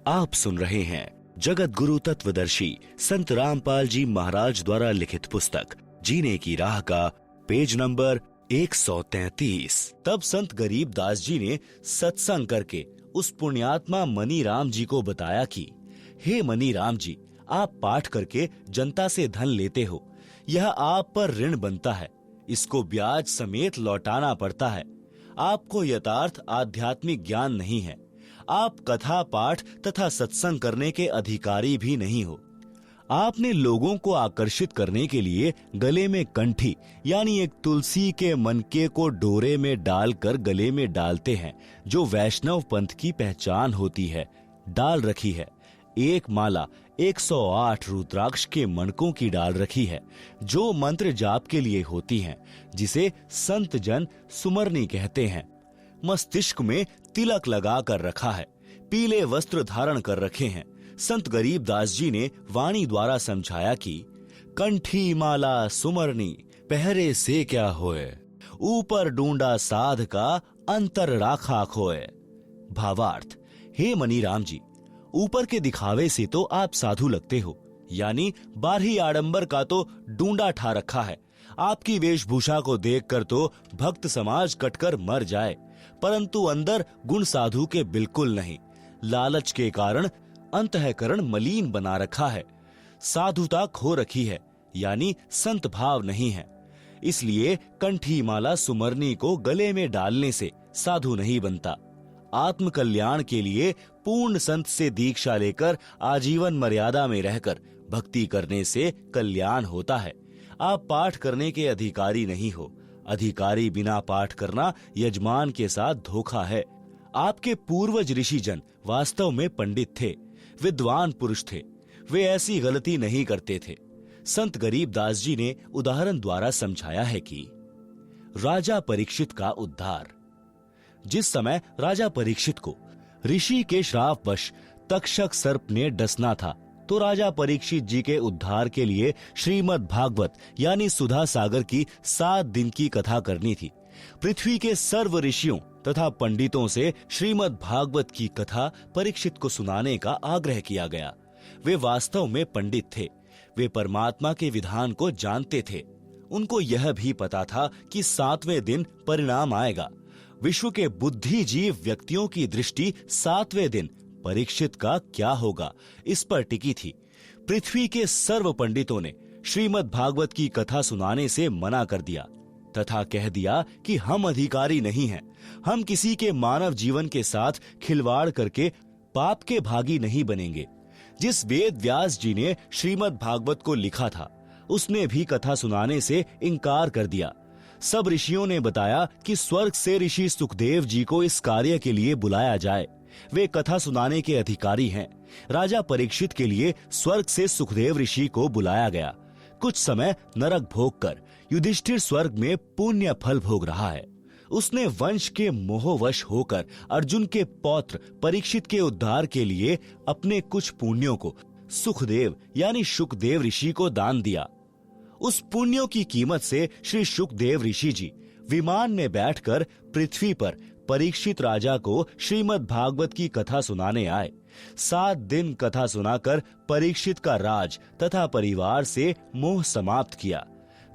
आप सुन रहे हैं जगत गुरु तत्वदर्शी संत रामपाल जी महाराज द्वारा लिखित पुस्तक जीने की राह का पेज नंबर 133। तब संत गरीबदास जी ने सत्संग करके उस पुण्यात्मा मनी राम जी को बताया कि हे मनी राम जी, आप पाठ करके जनता से धन लेते हो, यह आप पर ऋण बनता है, इसको ब्याज समेत लौटाना पड़ता है। आपको यथार्थ आध्यात्मिक ज्ञान नहीं है, आप कथा पाठ तथा सत्संग करने के अधिकारी भी नहीं हो। आपने लोगों को आकर्षित करने के लिए गले में कंठी यानी एक तुलसी के मनके को डोरे में डालकर गले में डालते हैं, जो वैष्णव पंथ की पहचान होती है, डाल रखी है। एक माला 108 रुद्राक्ष के मनकों की डाल रखी है, जो मंत्र जाप के लिए होती हैं, जिसे संत जन सुमरनी कहते हैं। मस्तिष्क में तिलक लगा कर रखा है, पीले वस्त्र धारण कर रखे हैं। संत गरीबदास जी ने वाणी द्वारा समझाया कि कंठी माला सुमरनी पहरे से क्या होए, ऊपर ढूंढा साध का अंतर राखा खोए। भावार्थ, हे मनी राम जी, ऊपर के दिखावे से तो आप साधु लगते हो, यानी बाहरी आडंबर का तो डूंडा ठा रखा है। आपकी वेशभूषा को देखकर तो भक्त समाज कटकर मर जाए, परंतु अंदर गुण साधु के बिल्कुल नहीं। लालच के कारण अंतःकरण मलिन बना रखा है, साधुता खो रखी है, यानी संत भाव नहीं है। इसलिए कंठी माला सुमरनी को गले में डालने से साधु नहीं बनता। आत्म कल्याण के लिए पूर्ण संत से दीक्षा लेकर आजीवन मर्यादा में रहकर भक्ति करने से कल्याण होता है। आप पाठ करने के अधिकारी नहीं हो। अधिकारी बिना पाठ करना यजमान के साथ धोखा है। आपके पूर्वज ऋषि जन वास्तव में पंडित थे, विद्वान पुरुष थे, वे ऐसी गलती नहीं करते थे। संत गरीबदास जी ने उदाहरण द्वारा समझाया है कि राजा परीक्षित का उद्धार। जिस समय राजा परीक्षित को ऋषि के श्रापवश तक्षक सर्प ने डसना था, तो राजा परीक्षित जी के उद्धार के लिए श्रीमद् भागवत यानी सुधा सागर की 7 दिन की कथा करनी थी। पृथ्वी के सर्व ऋषियों तथा पंडितों से श्रीमद् भागवत की कथा परीक्षित को सुनाने का आग्रह किया गया। वे वास्तव में पंडित थे, वे परमात्मा के विधान को जानते थे। उनको यह भी पता था कि 7वें दिन परिणाम आएगा। विश्व के बुद्धिजीव व्यक्तियों की दृष्टि 7वें दिन परीक्षित का क्या होगा, इस पर टिकी थी। पृथ्वी के सर्व पंडितों ने श्रीमद् भागवत की कथा सुनाने से मना कर दिया तथा कह दिया कि हम अधिकारी नहीं हैं, हम किसी के मानव जीवन के साथ खिलवाड़ करके पाप के भागी नहीं बनेंगे। जिस वेद व्यास जी ने श्रीमद् भागवत को लिखा था, उसने भी कथा सुनाने से इनकार कर दिया। सब ऋषियों ने बताया कि स्वर्ग से ऋषि सुखदेव जी को इस कार्य के लिए बुलाया जाए, वे कथा सुनाने के अधिकारी हैं। राजा परीक्षित के लिए स्वर्ग से सुखदेव ऋषि को बुलाया गया। कुछ समय नरक भोग कर युधिष्ठिर स्वर्ग में पुण्य फल भोग रहा है। उसने वंश के मोहवश होकर अर्जुन के पौत्र परीक्षित के उद्धार के लिए अपने कुछ पुण्यों को सुखदेव यानी शुकदेव ऋषि को दान दिया। उस पुण्यों की कीमत से श्री शुकदेव ऋषि जी विमान में बैठकर पृथ्वी पर परीक्षित राजा को श्रीमद् भागवत की कथा सुनाने आए। 7 दिन कथा सुनाकर परीक्षित का राज तथा परिवार से मोह समाप्त किया।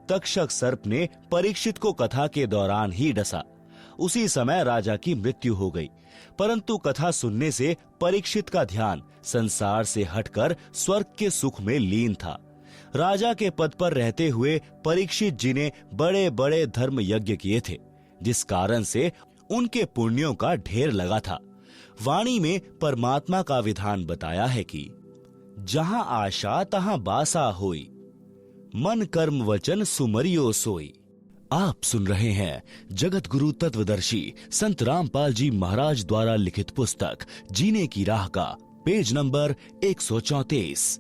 तक्षक सर्प ने परीक्षित को कथा के दौरान ही डसा। उसी समय राजा की मृत्यु हो गई, परंतु कथा सुनने से परीक्षित का ध्यान संसार से हटकर स्वर्ग के सुख में लीन था। राजा के पद पर रहते हुए परीक्षित जी ने बड़े बड़े धर्म यज्ञ किए थे, जिस कारण से उनके पुण्यों का ढेर लगा था। वाणी में परमात्मा का विधान बताया है कि जहां आशा तहां बासा होई, मन कर्म वचन सुमरियो सोई। आप सुन रहे हैं जगत गुरु तत्वदर्शी संत रामपाल जी महाराज द्वारा लिखित पुस्तक जीने की राह का पेज नंबर 134।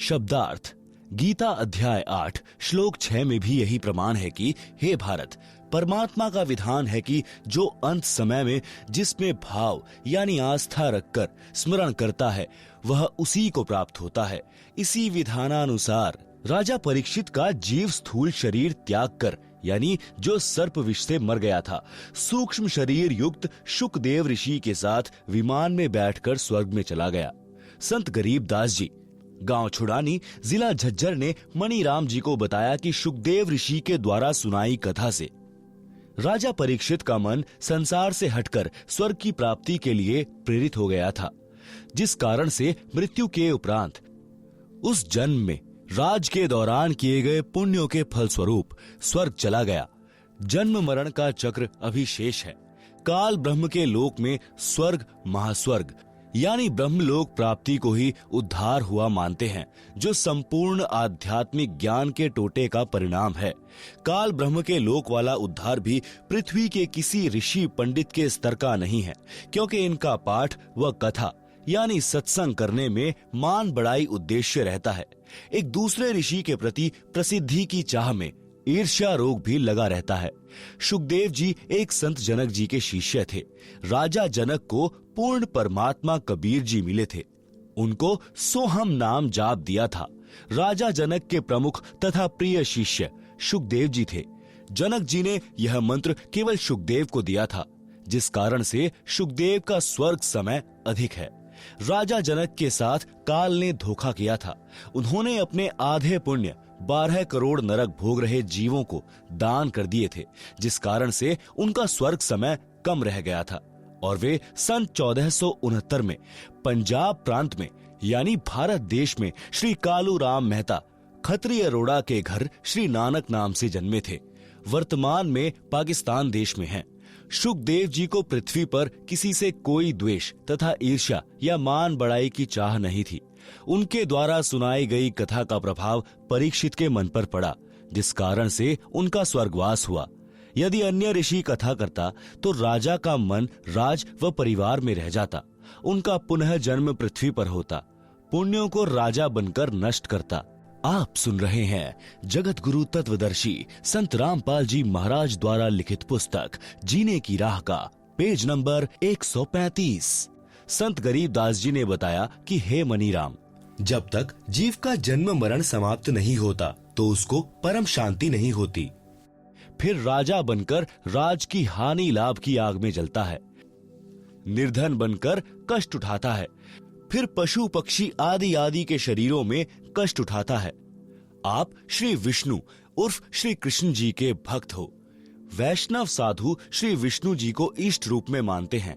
शब्दार्थ। गीता अध्याय 8 श्लोक 6 में भी यही प्रमाण है कि हे भारत, परमात्मा का विधान है कि जो अंत समय में जिसमें भाव यानी आस्था रखकर स्मरण करता है, वह उसी को प्राप्त होता है। इसी विधानानुसार राजा परीक्षित का जीव स्थूल शरीर त्याग कर यानी जो सर्प विष से मर गया था, सूक्ष्म शरीर युक्त शुकदेव ऋषि के साथ विमान में बैठकर स्वर्ग में चला गया। संत गरीबदास जी। गांव छुड़ानी, जिला झज्जर ने मणिराम जी को बताया कि शुकदेव ऋषि के द्वारा सुनाई कथा से राजा परीक्षित का मन संसार से हटकर स्वर्ग की प्राप्ति के लिए प्रेरित हो गया था, जिस कारण से मृत्यु के उपरांत उस जन्म में राज के दौरान किए गए पुण्यों के फलस्वरूप स्वर्ग चला गया। जन्म मरण का चक्र अभी शेष है। काल ब्रह्म के लोक में स्वर्ग महास्वर्ग यानी ब्रह्मलोक प्राप्ति को ही उद्धार हुआ मानते हैं, जो संपूर्ण आध्यात्मिक ज्ञान के टोटे का परिणाम है। काल ब्रह्म के लोक वाला उद्धार भी पृथ्वी के किसी ऋषि पंडित के स्तर का नहीं है, क्योंकि इनका पाठ व कथा यानी सत्संग करने में मान बढ़ाई उद्देश्य रहता है। एक दूसरे ऋषि के प्रति प्रसिद्धि की चाह में ईर्ष्या रोग भी लगा रहता है। शुकदेव जी एक संत जनक जी के शिष्य थे। राजा जनक को पूर्ण परमात्मा कबीर जी मिले थे। उनको सोहम नाम जाप दिया था। राजा जनक के प्रमुख तथा प्रिय शिष्य शुकदेव जी थे। जनक जी ने यह मंत्र केवल शुकदेव को दिया था, जिस कारण से शुकदेव का स्वर्ग समय अधिक है। राजा जनक के साथ काल ने धोखा किया था। उन्होंने अपने आधे पुण्य 12 करोड़ नरक भोग रहे जीवों को दान कर दिए थे, जिस कारण से उनका स्वर्ग समय कम रह गया था और वे सन 1469 में पंजाब प्रांत में यानी भारत देश में श्री कालू राम मेहता खत्रिय रोड़ा के घर श्री नानक नाम से जन्मे थे। वर्तमान में पाकिस्तान देश में हैं। शुकदेव जी को पृथ्वी पर किसी से कोई द्वेष तथा ईर्ष्या या मान बढ़ाई की चाह नहीं थी। उनके द्वारा सुनाई गई कथा का प्रभाव परीक्षित के मन पर पड़ा, जिस कारण से उनका स्वर्गवास हुआ। यदि अन्य ऋषि कथा करता तो राजा का मन राज व परिवार में रह जाता। उनका पुनः जन्म पृथ्वी पर होता, पुण्यों को राजा बनकर नष्ट करता। आप सुन रहे हैं जगत गुरु तत्वदर्शी संत रामपाल जी महाराज द्वारा लिखित पुस्तक जीने की राह का पेज नंबर 135। संत गरीबदास जी ने बताया कि हे मणिराम, जब तक जीव का जन्म मरण समाप्त नहीं होता तो उसको परम शांति नहीं होती। फिर राजा बनकर राज की हानि लाभ की आग में जलता है, निर्धन बनकर कष्ट उठाता है, फिर पशु पक्षी आदि आदि के शरीरों में कष्ट उठाता है। आप श्री विष्णु उर्फ श्री कृष्ण जी के भक्त हो। वैष्णव साधु श्री विष्णु जी को इष्ट रूप में मानते हैं।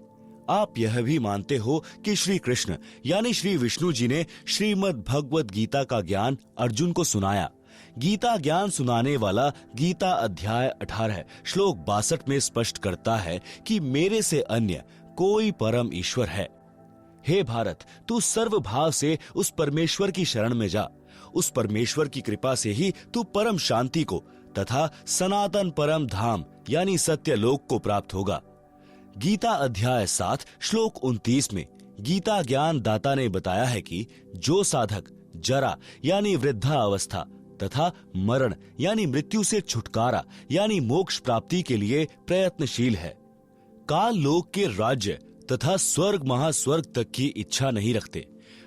आप यह भी मानते हो कि श्री कृष्ण यानी श्री विष्णु जी ने श्रीमद् भगवत गीता का ज्ञान अर्जुन को सुनाया। गीता ज्ञान सुनाने वाला गीता अध्याय 18 श्लोक 62 में स्पष्ट करता है कि मेरे से अन्य कोई परम ईश्वर है। हे भारत, तू सर्व भाव से उस परमेश्वर की शरण में जा। उस परमेश्वर की कृपा से ही तू परम शांति को तथा सनातन परम धाम यानी सत्य लोक को प्राप्त होगा। गीता अध्याय 7 श्लोक 29 में गीता ज्ञान दाता ने बताया है कि जो साधक जरा यानी वृद्धा अवस्था तथा मरण यानी मृत्यु से छुटकारा यानी मोक्ष प्राप्ति के लिए प्रयत्नशील है, काल लोक के राज्य तथा स्वर्ग महास्वर्ग तक की इच्छा नहीं रखते,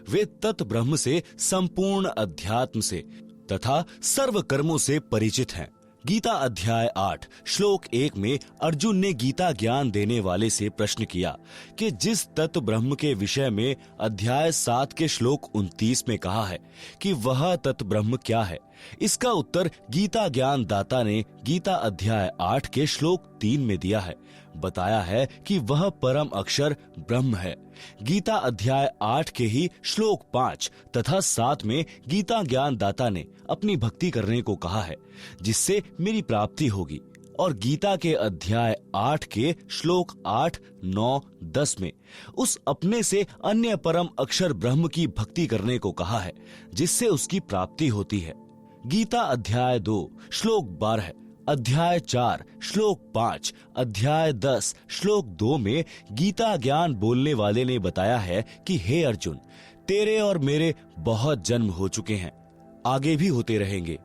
वे तत् ब्रह्म से संपूर्ण अध्यात्म से तथा सर्व कर्मों से परिचित हैं। गीता अध्याय 8 श्लोक 1 में अर्जुन ने गीता ज्ञान देने वाले से प्रश्न किया कि जिस तत्व ब्रह्म के विषय में अध्याय 7 के श्लोक 29 में कहा है कि वह तत्व ब्रह्म क्या है, इसका उत्तर गीता ज्ञान दाता ने गीता अध्याय 8 के श्लोक 3 में दिया है। बताया है कि वह परम अक्षर ब्रह्म है। गीता अध्याय 8 के ही श्लोक 5 तथा 7 में गीता ज्ञान दाता ने अपनी भक्ति करने को कहा है, जिससे मेरी प्राप्ति होगी। और गीता के अध्याय 8 के श्लोक 8, 9, 10 में उस अपने से अन्य परम अक्षर ब्रह्म की भक्ति करने को कहा है, जिससे उसकी प्राप्ति होती है। गीता अध्याय 2 श्लोक 12, अध्याय 4 श्लोक 5, अध्याय 10 श्लोक 2 में गीता ज्ञान बोलने वाले ने बताया है कि हे अर्जुन, तेरे और मेरे बहुत जन्म हो चुके हैं, आगे भी होते रहेंगे।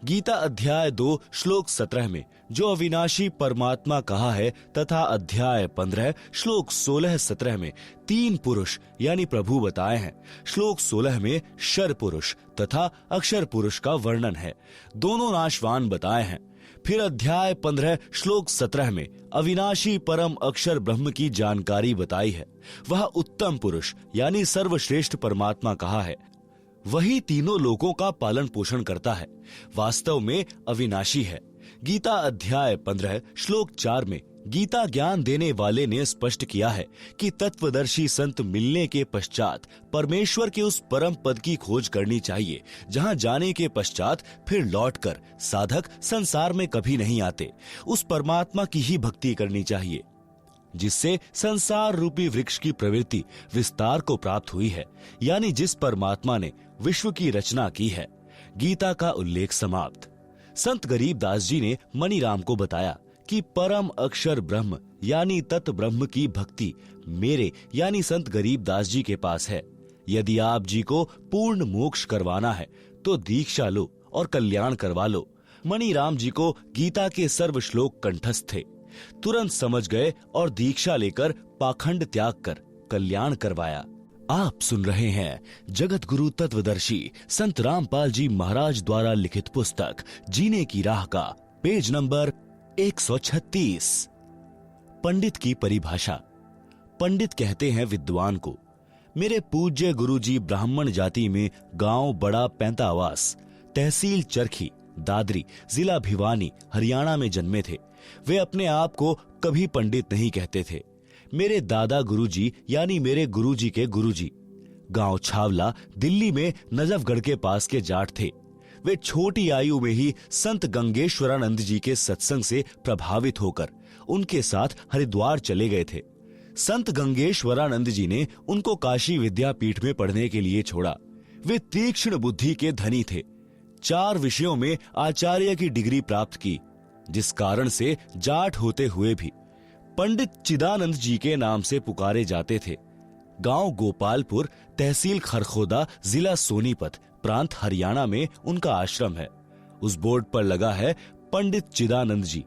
गीता अध्याय 2 श्लोक 17 में जो अविनाशी परमात्मा कहा है तथा अध्याय 15 श्लोक 16-17 में 3 पुरुष यानी प्रभु बताए हैं। श्लोक 16 में शर पुरुष तथा अक्षर पुरुष का वर्णन है। दोनों नाशवान बताए हैं। फिर अध्याय 15 श्लोक 17 में अविनाशी परम अक्षर ब्रह्म की जानकारी बताई है। वह उत्तम पुरुष यानी सर्वश्रेष्ठ परमात्मा कहा है। वही तीनों लोकों का पालन पोषण करता है, वास्तव में अविनाशी है। गीता अध्याय 15 श्लोक 4 में गीता ज्ञान देने वाले ने स्पष्ट किया है कि तत्वदर्शी संत मिलने के पश्चात परमेश्वर के उस परम पद की खोज करनी चाहिए, जहां जाने के पश्चात फिर लौटकर साधक संसार में कभी नहीं आते। उस परमात्मा की ही भक्ति करनी चाहिए जिससे संसार रूपी वृक्ष की प्रवृत्ति विस्तार को प्राप्त हुई है, यानी जिस परमात्मा ने विश्व की रचना की है। गीता का उल्लेख समाप्त। संत गरीबदास जी ने मणिराम को बताया कि परम अक्षर ब्रह्म यानी तत् ब्रह्म की भक्ति मेरे यानी संत गरीबदास जी के पास है। यदि आप जी को पूर्ण मोक्ष करवाना है तो दीक्षा लो और कल्याण करवा लो। मणिराम जी को गीता के सर्व श्लोक कंठस्थ थे, तुरंत समझ गए और दीक्षा लेकर पाखंड त्याग कर कल्याण करवाया। आप सुन रहे हैं जगत गुरु तत्वदर्शी संत रामपाल जी महाराज द्वारा लिखित पुस्तक जीने की राह का पेज नंबर 136। पंडित की परिभाषा। पंडित कहते हैं विद्वान को। मेरे पूज्य गुरुजी ब्राह्मण जाति में गांव बड़ा पैंतावास, तहसील चरखी, दादरी, जिला भिवानी, हरियाणा में जन्मे थे। वे अपने आप को कभी पंडित नहीं कहते थे। मेरे दादा गुरुजी यानी मेरे गुरुजी के गुरुजी गांव छावला, दिल्ली में नजफगढ़ के पास के जाट थे। वे छोटी आयु में ही संत गंगेश्वरानंद जी के सत्संग से प्रभावित होकर उनके साथ हरिद्वार चले गए थे। संत गंगेश्वरानंद जी ने उनको काशी विद्यापीठ में पढ़ने के लिए छोड़ा। वे तीक्ष्ण बुद्धि के धनी थे। 4 विषयों में आचार्य की डिग्री प्राप्त की, जिस कारण से जाट होते हुए भी पंडित चिदानंद जी के नाम से पुकारे जाते थे। गांव गोपालपुर, तहसील खरखोदा, जिला सोनीपत, प्रांत हरियाणा में उनका आश्रम है। उस बोर्ड पर लगा है पंडित चिदानंद जी।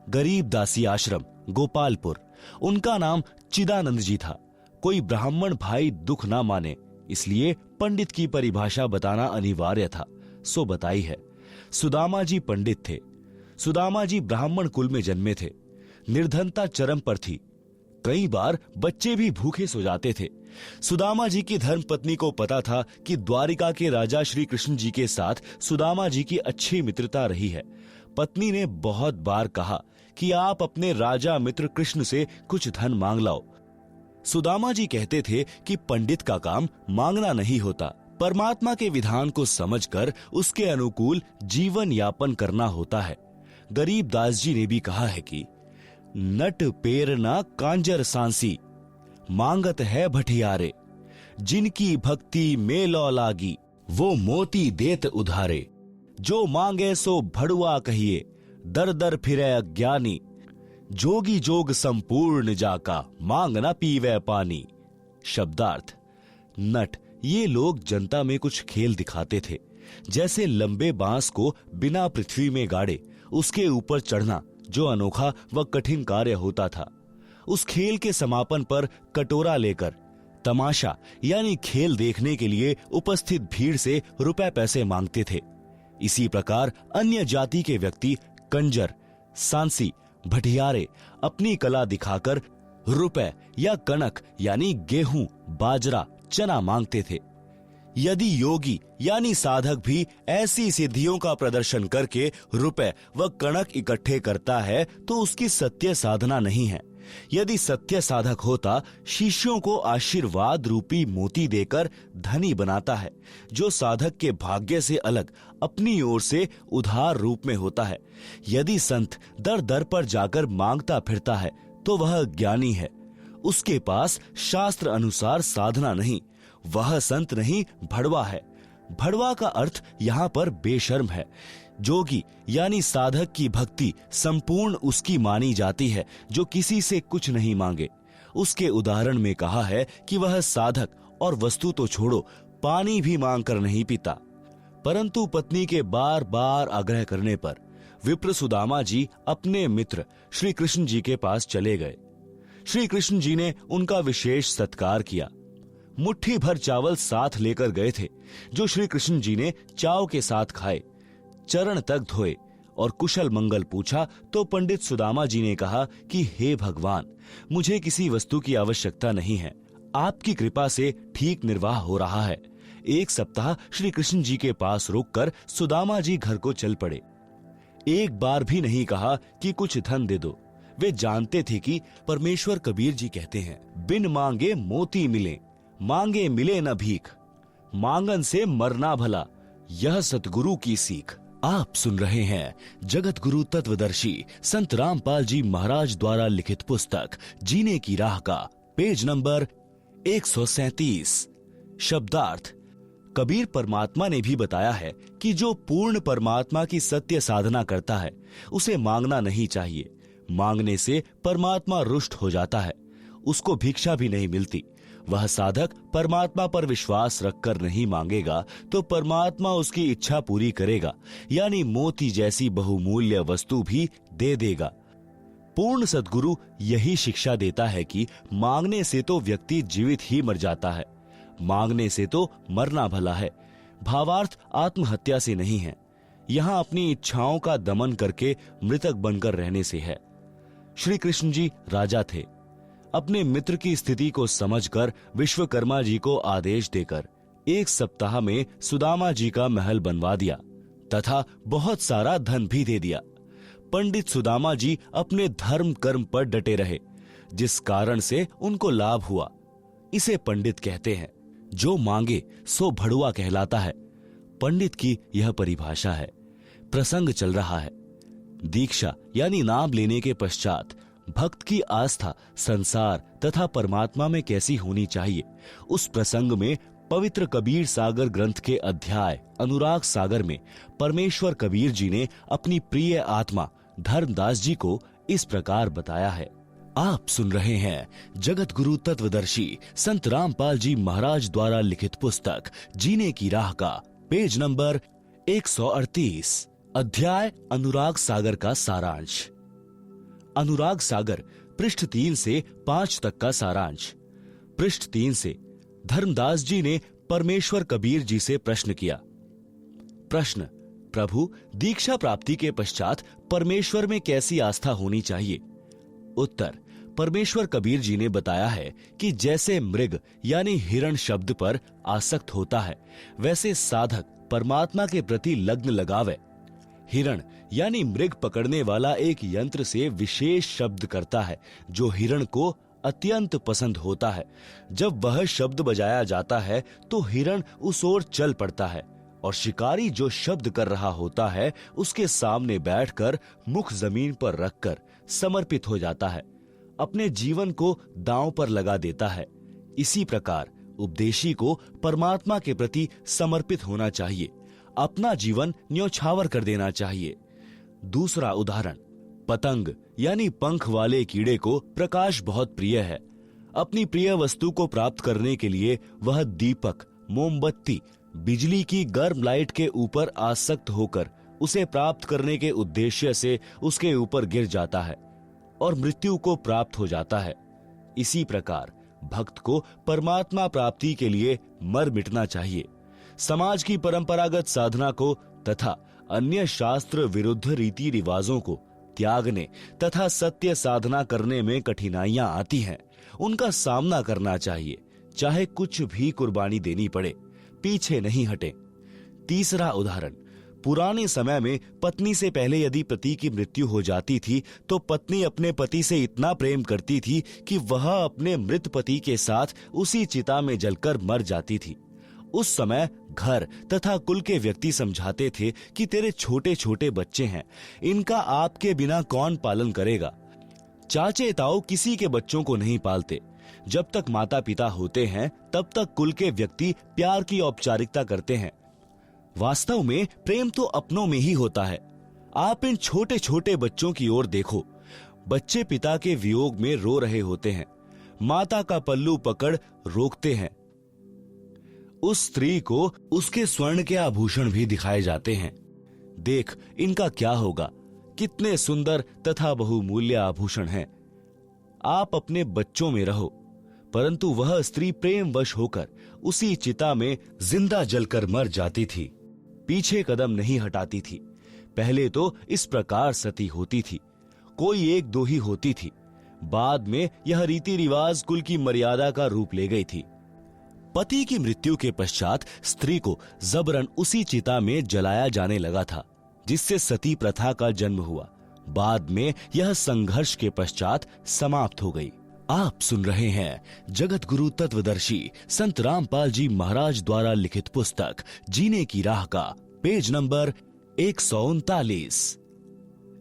गरीबदासी आश्रम, गोपालपुर। उनका नाम चिदानंद जी था। कोई ब्राह्मण भाई दुख ना माने, इसलिए पंडित की परिभाषा बताना अनिवार्य था, सो बताई है। सुदामा जी पंडित थे। सुदामा जी ब्राह्मण कुल में जन्मे थे। निर्धनता चरम पर थी। कई बार बच्चे भी भूखे सो जाते थे। सुदामा जी की धर्मपत्नी को पता था कि द्वारिका के राजा श्री कृष्ण जी के साथ सुदामा जी की अच्छी मित्रता रही है। पत्नी ने बहुत बार कहा कि आप अपने राजा मित्र कृष्ण से कुछ धन मांग लाओ। सुदामा जी कहते थे कि पंडित का काम मांगना नहीं होता, परमात्मा के विधान को समझकर उसके अनुकूल जीवन यापन करना होता है। गरीबदास जी ने भी कहा है कि नट पेरना कांजर सांसी, मांगत है भटियारे, जिनकी भक्ति में लौ लागी, वो मोती देत उधारे। जो मांगे सो भड़ुआ कहिए, दर दर फिरे अज्ञानी, जोगी जोग संपूर्ण जाका, मांग न पीवे पानी। शब्दार्थ। नट, ये लोग जनता में कुछ खेल दिखाते थे, जैसे लंबे बांस को बिना पृथ्वी में गाड़े उसके ऊपर चढ़ना, जो अनोखा व कठिन कार्य होता था। उस खेल के समापन पर कटोरा लेकर तमाशा यानी खेल देखने के लिए उपस्थित भीड़ से रुपए पैसे मांगते थे। इसी प्रकार अन्य जाति के व्यक्ति कंजर, सांसी, भटियारे अपनी कला दिखाकर रुपए या कनक यानी गेहूं, बाजरा, चना मांगते थे। यदि योगी यानी साधक भी ऐसी सिद्धियों का प्रदर्शन करके रुपए व कणक इकट्ठे करता है तो उसकी सत्य साधना नहीं है। यदि सत्य साधक होता, शिष्यों को आशीर्वाद रूपी मोती देकर धनी बनाता है, जो साधक के भाग्य से अलग अपनी ओर से उधार रूप में होता है। यदि संत दर दर पर जाकर मांगता फिरता है तो वह ज्ञानी है, उसके पास शास्त्र अनुसार साधना नहीं, वह संत नहीं भड़वा है। भड़वा का अर्थ यहाँ पर बेशर्म है। जोगी यानी साधक की भक्ति संपूर्ण उसकी मानी जाती है जो किसी से कुछ नहीं मांगे। उसके उदाहरण में कहा है कि वह साधक और वस्तु तो छोड़ो, पानी भी मांग कर नहीं पीता। परंतु पत्नी के बार बार आग्रह करने पर विप्र सुदामा जी अपने मित्र श्री कृष्ण जी के पास चले गए। श्री कृष्ण जी ने उनका विशेष सत्कार किया। मुट्ठी भर चावल साथ लेकर गए थे, जो श्री कृष्ण जी ने चाव के साथ खाए, चरण तक धोए और कुशल मंगल पूछा तो पंडित सुदामा जी ने कहा कि हे भगवान, मुझे किसी वस्तु की आवश्यकता नहीं है, आपकी कृपा से ठीक निर्वाह हो रहा है। एक सप्ताह श्री कृष्ण जी के पास रुककर सुदामा जी घर को चल पड़े। एक बार भी नहीं कहा कि कुछ धन दे दो। वे जानते थे कि परमेश्वर कबीर जी कहते हैं, बिन मांगे मोती मिले, मांगे मिले न भीख, मांगन से मरना भला, यह सतगुरु की सीख। आप सुन रहे हैं जगत गुरु तत्वदर्शी संत रामपाल जी महाराज द्वारा लिखित पुस्तक जीने की राह का पेज नंबर 137। शब्दार्थ। कबीर परमात्मा ने भी बताया है कि जो पूर्ण परमात्मा की सत्य साधना करता है उसे मांगना नहीं चाहिए। मांगने से परमात्मा रुष्ट हो जाता है, उसको भिक्षा भी नहीं मिलती। वह साधक परमात्मा पर विश्वास रखकर नहीं मांगेगा तो परमात्मा उसकी इच्छा पूरी करेगा, यानी मोती जैसी बहुमूल्य वस्तु भी दे देगा। पूर्ण सद्गुरु यही शिक्षा देता है कि मांगने से तो व्यक्ति जीवित ही मर जाता है, मांगने से तो मरना भला है। भावार्थ आत्महत्या से नहीं है, यहाँ अपनी इच्छाओं का दमन करके मृतक बनकर रहने से है। श्री कृष्ण जी राजा थे। अपने मित्र की स्थिति को समझकर विश्वकर्मा जी को आदेश देकर एक सप्ताह में सुदामा जी का महल बनवा दिया तथा बहुत सारा धन भी दे दिया। पंडित सुदामा जी अपने धर्म कर्म पर डटे रहे, जिस कारण से उनको लाभ हुआ। इसे पंडित कहते हैं। जो मांगे सो भड़ुआ कहलाता है। पंडित की यह परिभाषा है। प्रसंग चल रहा है। दीक्षा यानी नाम लेने के पश्चात भक्त की आस्था संसार तथा परमात्मा में कैसी होनी चाहिए, उस प्रसंग में पवित्र कबीर सागर ग्रंथ के अध्याय अनुराग सागर में परमेश्वर कबीर जी ने अपनी प्रिय आत्मा धर्मदास जी को इस प्रकार बताया है। आप सुन रहे हैं जगत गुरु तत्वदर्शी संत रामपाल जी महाराज द्वारा लिखित पुस्तक जीने की राह का पेज नंबर 138, अध्याय अनुराग सागर का सारांश। अनुराग सागर पृष्ठ 3 से 5 तक का सारांश। पृष्ठ 3 से धर्मदास जी ने परमेश्वर कबीर जी से प्रश्न किया। प्रश्न: प्रभु, दीक्षा प्राप्ति के पश्चात परमेश्वर में कैसी आस्था होनी चाहिए? उत्तर: परमेश्वर कबीर जी ने बताया है कि जैसे मृग यानी हिरण शब्द पर आसक्त होता है, वैसे साधक परमात्मा के प्रति लग्न लगावे। हिरण यानी मृग पकड़ने वाला एक यंत्र से विशेष शब्द करता है जो हिरण को अत्यंत पसंद होता है। जब वह शब्द बजाया जाता है तो हिरण उस ओर चल पड़ता है और शिकारी जो शब्द कर रहा होता है उसके सामने बैठकर मुख जमीन पर रखकर समर्पित हो जाता है, अपने जीवन को दांव पर लगा देता है। इसी प्रकार उपदेशी को परमात्मा के प्रति समर्पित होना चाहिए, अपना जीवन न्योछावर कर देना चाहिए। दूसरा उदाहरण: पतंग यानी पंख वाले कीड़े को प्रकाश बहुत प्रिय है। अपनी प्रिय वस्तु को प्राप्त करने के लिए वह दीपक, मोमबत्ती, बिजली की गर्म लाइट के ऊपर आसक्त होकर उसे प्राप्त करने के उद्देश्य से उसके ऊपर गिर जाता है और मृत्यु को प्राप्त हो जाता है। इसी प्रकार भक्त को परमात्मा प्राप्ति के लिए मर मिटना चाहिए। समाज की परंपरागत साधना को तथा अन्य शास्त्र विरुद्ध रीति रिवाजों को त्यागने तथा सत्य साधना करने में कठिनाइयां आती हैं, उनका सामना करना चाहिए, चाहे कुछ भी कुर्बानी देनी पड़े, पीछे नहीं हटे। तीसरा उदाहरण: पुराने समय में पत्नी से पहले यदि पति की मृत्यु हो जाती थी तो पत्नी अपने पति से इतना प्रेम करती थी कि वह अपने मृत पति के साथ उसी चिता में जलकर मर जाती थी। उस समय घर तथा कुल के व्यक्ति समझाते थे कि तेरे छोटे छोटे बच्चे हैं, इनका आपके बिना कौन पालन करेगा। चाचे ताऊ किसी के बच्चों को नहीं पालते। जब तक माता पिता होते हैं तब तक कुल के व्यक्ति प्यार की औपचारिकता करते हैं। वास्तव में प्रेम तो अपनों में ही होता है। आप इन छोटे छोटे बच्चों की ओर देखो। बच्चे पिता के वियोग में रो रहे होते हैं, माता का पल्लू पकड़ रोकते हैं। उस स्त्री को उसके स्वर्ण के आभूषण भी दिखाए जाते हैं। देख इनका क्या होगा, कितने सुंदर तथा बहुमूल्य आभूषण हैं। आप अपने बच्चों में रहो, परंतु वह स्त्री प्रेमवश होकर उसी चिता में जिंदा जलकर मर जाती थी, पीछे कदम नहीं हटाती थी। पहले तो इस प्रकार सती होती थी, कोई एक दो ही होती थी। बाद में यह रीति रिवाज कुल की मर्यादा का रूप ले गई थी। पति की मृत्यु के पश्चात स्त्री को जबरन उसी चिता में जलाया जाने लगा था, जिससे सती प्रथा का जन्म हुआ। बाद में यह संघर्ष के पश्चात समाप्त हो गई। आप सुन रहे हैं जगत गुरु तत्वदर्शी संत रामपाल जी महाराज द्वारा लिखित पुस्तक जीने की राह का पेज नंबर 139।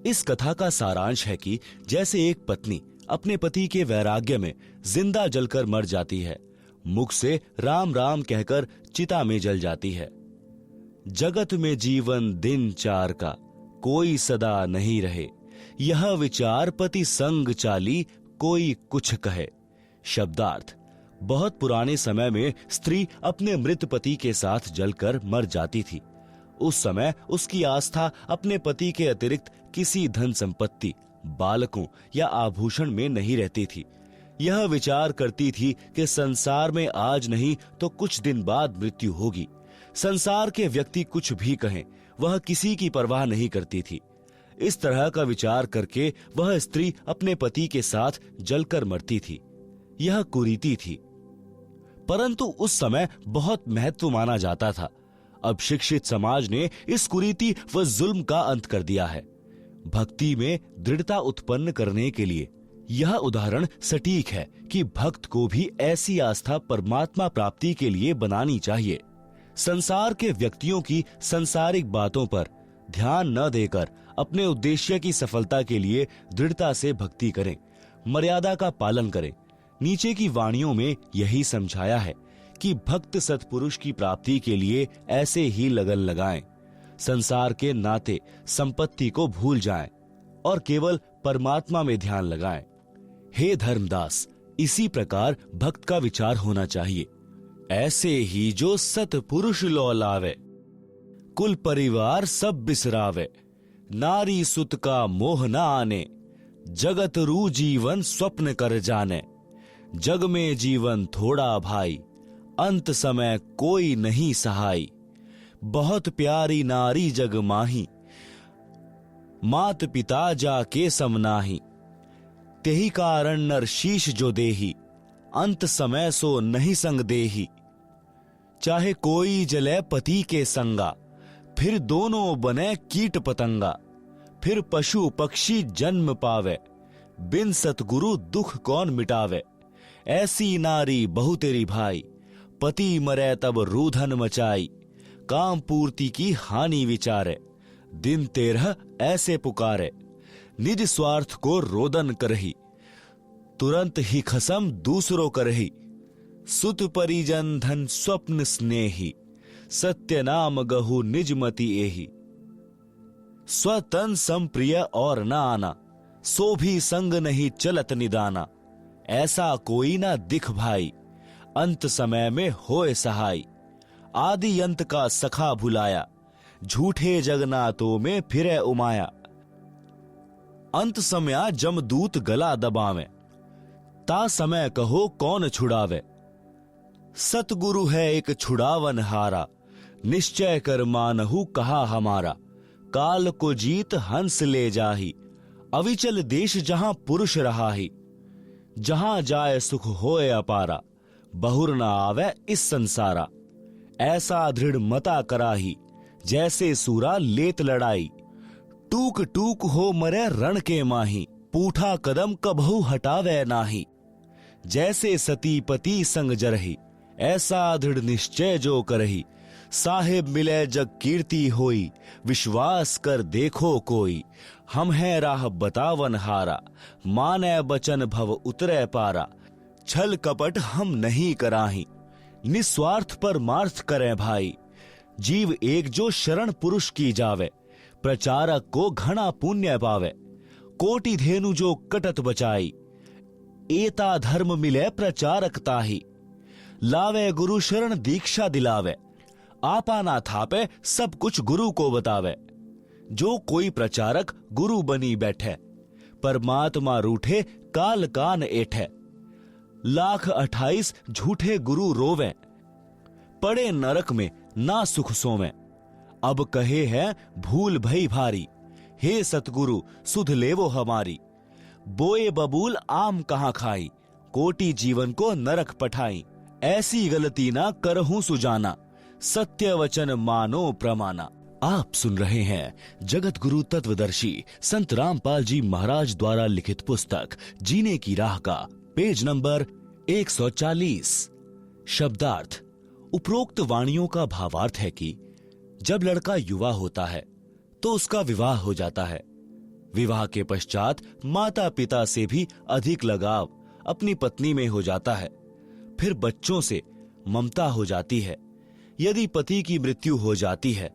इस कथा का सारांश है कि जैसे एक पत्नी अपने पति के वैराग्य में जिंदा जलकर मर जाती है, मुख से राम राम कहकर चिता में जल जाती है। जगत में जीवन दिन चार का, कोई सदा नहीं रहे, यह विचार पति संग चाली, कोई कुछ कहे। शब्दार्थ: बहुत पुराने समय में स्त्री अपने मृत पति के साथ जलकर मर जाती थी। उस समय उसकी आस्था अपने पति के अतिरिक्त किसी धन संपत्ति, बालकों या आभूषण में नहीं रहती थी। यह विचार करती थी कि संसार में आज नहीं तो कुछ दिन बाद मृत्यु होगी। संसार के व्यक्ति कुछ भी कहें, वह किसी की परवाह नहीं करती थी। इस तरह का विचार करके वह स्त्री अपने पति के साथ जलकर मरती थी। यह कुरीति थी, परंतु उस समय बहुत महत्व माना जाता था। अब शिक्षित समाज ने इस कुरीति व जुल्म का अंत कर दिया है। भक्ति में दृढ़ता उत्पन्न करने के लिए यह उदाहरण सटीक है कि भक्त को भी ऐसी आस्था परमात्मा प्राप्ति के लिए बनानी चाहिए। संसार के व्यक्तियों की सांसारिक बातों पर ध्यान न देकर अपने उद्देश्य की सफलता के लिए दृढ़ता से भक्ति करें, मर्यादा का पालन करें। नीचे की वाणियों में यही समझाया है कि भक्त सत्पुरुष की प्राप्ति के लिए ऐसे ही लगन लगाएं, संसार के नाते संपत्ति को भूल जाएं और केवल परमात्मा में ध्यान लगाएं। हे धर्मदास, इसी प्रकार भक्त का विचार होना चाहिए। ऐसे ही जो सत्पुरुष लौलावे, कुल परिवार सब बिसरावे, नारी सुत का मोह न आने, जगत रू जीवन स्वप्न कर जाने। जग में जीवन थोड़ा भाई, अंत समय कोई नहीं सहाय। बहुत प्यारी नारी जग माही, मात पिता जाके समनाही। तेही कारण नर शीश जो देही, अंत समय सो नहीं संग देही। चाहे कोई जले पति के संगा, फिर दोनों बने कीट पतंगा। फिर पशु पक्षी जन्म पावे, बिन सतगुरु दुख कौन मिटावे। ऐसी नारी बहु तेरी भाई, पति मरे तब रूधन मचाई। काम पूर्ति की हानि विचारे, दिन 13 ऐसे पुकारे। निज स्वार्थ को रोदन करही, तुरंत ही खसम दूसरों करही। सुत परिजन धन स्वप्न स्नेही, सत्य नाम गहु निज मति एही। स्वतन संप्रिय और न आना, सो भी संग नहीं चलत निदाना। ऐसा कोई ना दिख भाई, अंत समय में होए सहाय। आदि अंत का सखा भुलाया, झूठे जगन्नाथों में फिरे उमाया। अंत समय जमदूत गला दबावे, ता समय कहो कौन छुड़ावे। सतगुरु है एक छुड़ावन हारा, निश्चय कर मानहु कहा हमारा। काल को जीत हंस ले जाही, अविचल देश जहां पुरुष रहा ही। जहां जाए सुख होए अपारा, बहुर न आवे इस संसारा। ऐसा दृढ़ मता कराही, जैसे सूरा लेत लड़ाई। टूक टूक हो मरे रण के माही, पूठा कदम कबहु हटावे नाही। जैसे सती पति संग जरही, ऐसा दृढ़ निश्चय जो करही। साहेब मिले जग कीर्ति होई, विश्वास कर देखो कोई। हम है राह बतावन हारा, माने बचन भव उतरे पारा। छल कपट हम नहीं कराही, निस्वार्थ परमार्थ करें भाई। जीव एक जो शरण पुरुष की जावे, प्रचारक को घना पुण्य पावे। कोटि धेनु जो कटत बचाई, एता धर्म मिले प्रचारक ताही। लावे गुरु शरण दीक्षा दिलावे, आपा ना थापे सब कुछ गुरु को बतावे। जो कोई प्रचारक गुरु बनी बैठे, परमात्मा रूठे काल कान एठे। 1,28,000 झूठे गुरु रोवे, पड़े नरक में ना सुख सोवे। अब कहे हैं भूल भई भारी, हे सतगुरु सुध लेवो हमारी। बोए बबूल आम कहाँ खाई, कोटि जीवन को नरक पठाई। ऐसी गलती ना करहूं सुजाना, सत्य वचन मानो प्रमाना। आप सुन रहे हैं जगत गुरु तत्वदर्शी संत रामपाल जी महाराज द्वारा लिखित पुस्तक जीने की राह का पेज नंबर 140। शब्दार्थ। उपरोक्त वाणियों का भावार्थ है कि जब लड़का युवा होता है तो उसका विवाह हो जाता है। विवाह के पश्चात माता पिता से भी अधिक लगाव अपनी पत्नी में हो जाता है। फिर बच्चों से ममता हो जाती है। यदि पति की मृत्यु हो जाती है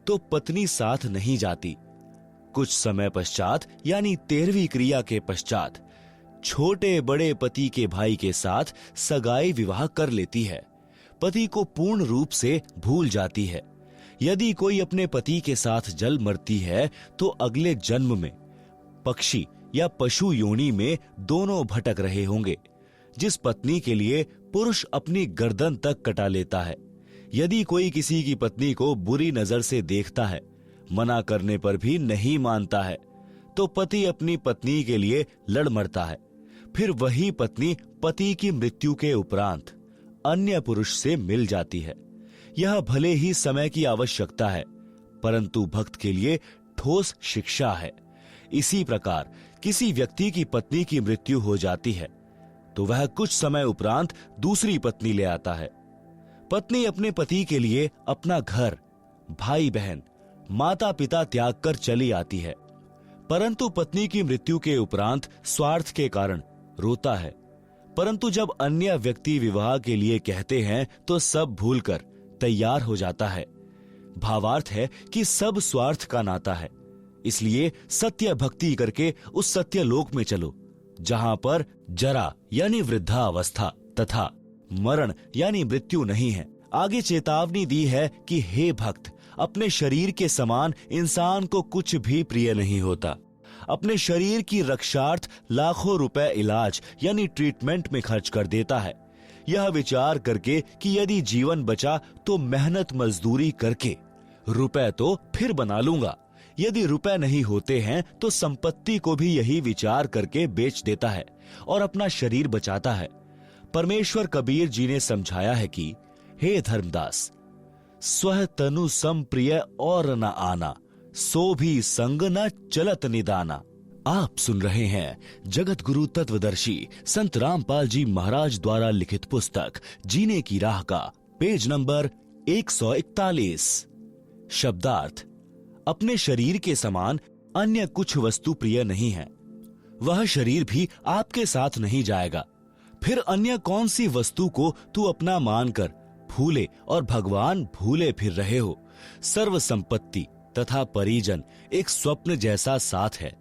तो पत्नी साथ नहीं जाती। कुछ समय पश्चात यानी 13वीं क्रिया के पश्चात छोटे बड़े पति के भाई के साथ सगाई विवाह कर लेती है। पति को पूर्ण रूप से भूल जाती है। यदि कोई अपने पति के साथ जल मरती है तो अगले जन्म में पक्षी या पशु योनि में दोनों भटक रहे होंगे। जिस पत्नी के लिए पुरुष अपनी गर्दन तक कटा लेता है, यदि कोई किसी की पत्नी को बुरी नजर से देखता है, मना करने पर भी नहीं मानता है, तो पति अपनी पत्नी के लिए लड़ मरता है। फिर वही पत्नी पति की मृत्यु के उपरांत अन्य पुरुष से मिल जाती है। यह भले ही समय की आवश्यकता है, परंतु भक्त के लिए ठोस शिक्षा है। इसी प्रकार किसी व्यक्ति की पत्नी की मृत्यु हो जाती है तो वह कुछ समय उपरांत दूसरी पत्नी ले आता है। पत्नी अपने पति के लिए अपना घर, भाई बहन, माता पिता त्याग कर चली आती है, परंतु पत्नी की मृत्यु के उपरांत स्वार्थ के कारण रोता है। परंतु जब अन्य व्यक्ति विवाह के लिए कहते हैं तो सब भूलकर तैयार हो जाता है। भावार्थ है कि सब स्वार्थ का नाता है। इसलिए सत्य भक्ति करके उस सत्य लोक में चलो जहां पर जरा यानी वृद्धावस्था तथा मरण यानी मृत्यु नहीं है। आगे चेतावनी दी है कि हे भक्त, अपने शरीर के समान इंसान को कुछ भी प्रिय नहीं होता। अपने शरीर की रक्षार्थ लाखों रुपए इलाज यानी ट्रीटमेंट में खर्च कर देता है, यह विचार करके कि यदि जीवन बचा तो मेहनत मजदूरी करके रुपए तो फिर बना लूंगा। यदि रुपए नहीं होते हैं तो संपत्ति को भी यही विचार करके बेच देता है और अपना शरीर बचाता है। परमेश्वर कबीर जी ने समझाया है कि हे धर्मदास, स्व तनु सम प्रिय और न आना, सो भी संग न चलत निदाना। आप सुन रहे हैं जगत गुरु तत्वदर्शी संत रामपाल जी महाराज द्वारा लिखित पुस्तक जीने की राह का पेज नंबर 141। शब्दार्थ। अपने शरीर के समान अन्य कुछ वस्तु प्रिय नहीं है। वह शरीर भी आपके साथ नहीं जाएगा। फिर अन्य कौन सी वस्तु को तू अपना मानकर भूले और भगवान भूले फिर रहे हो। सर्व संपत्ति तथा परिजन एक स्वप्न जैसा साथ है।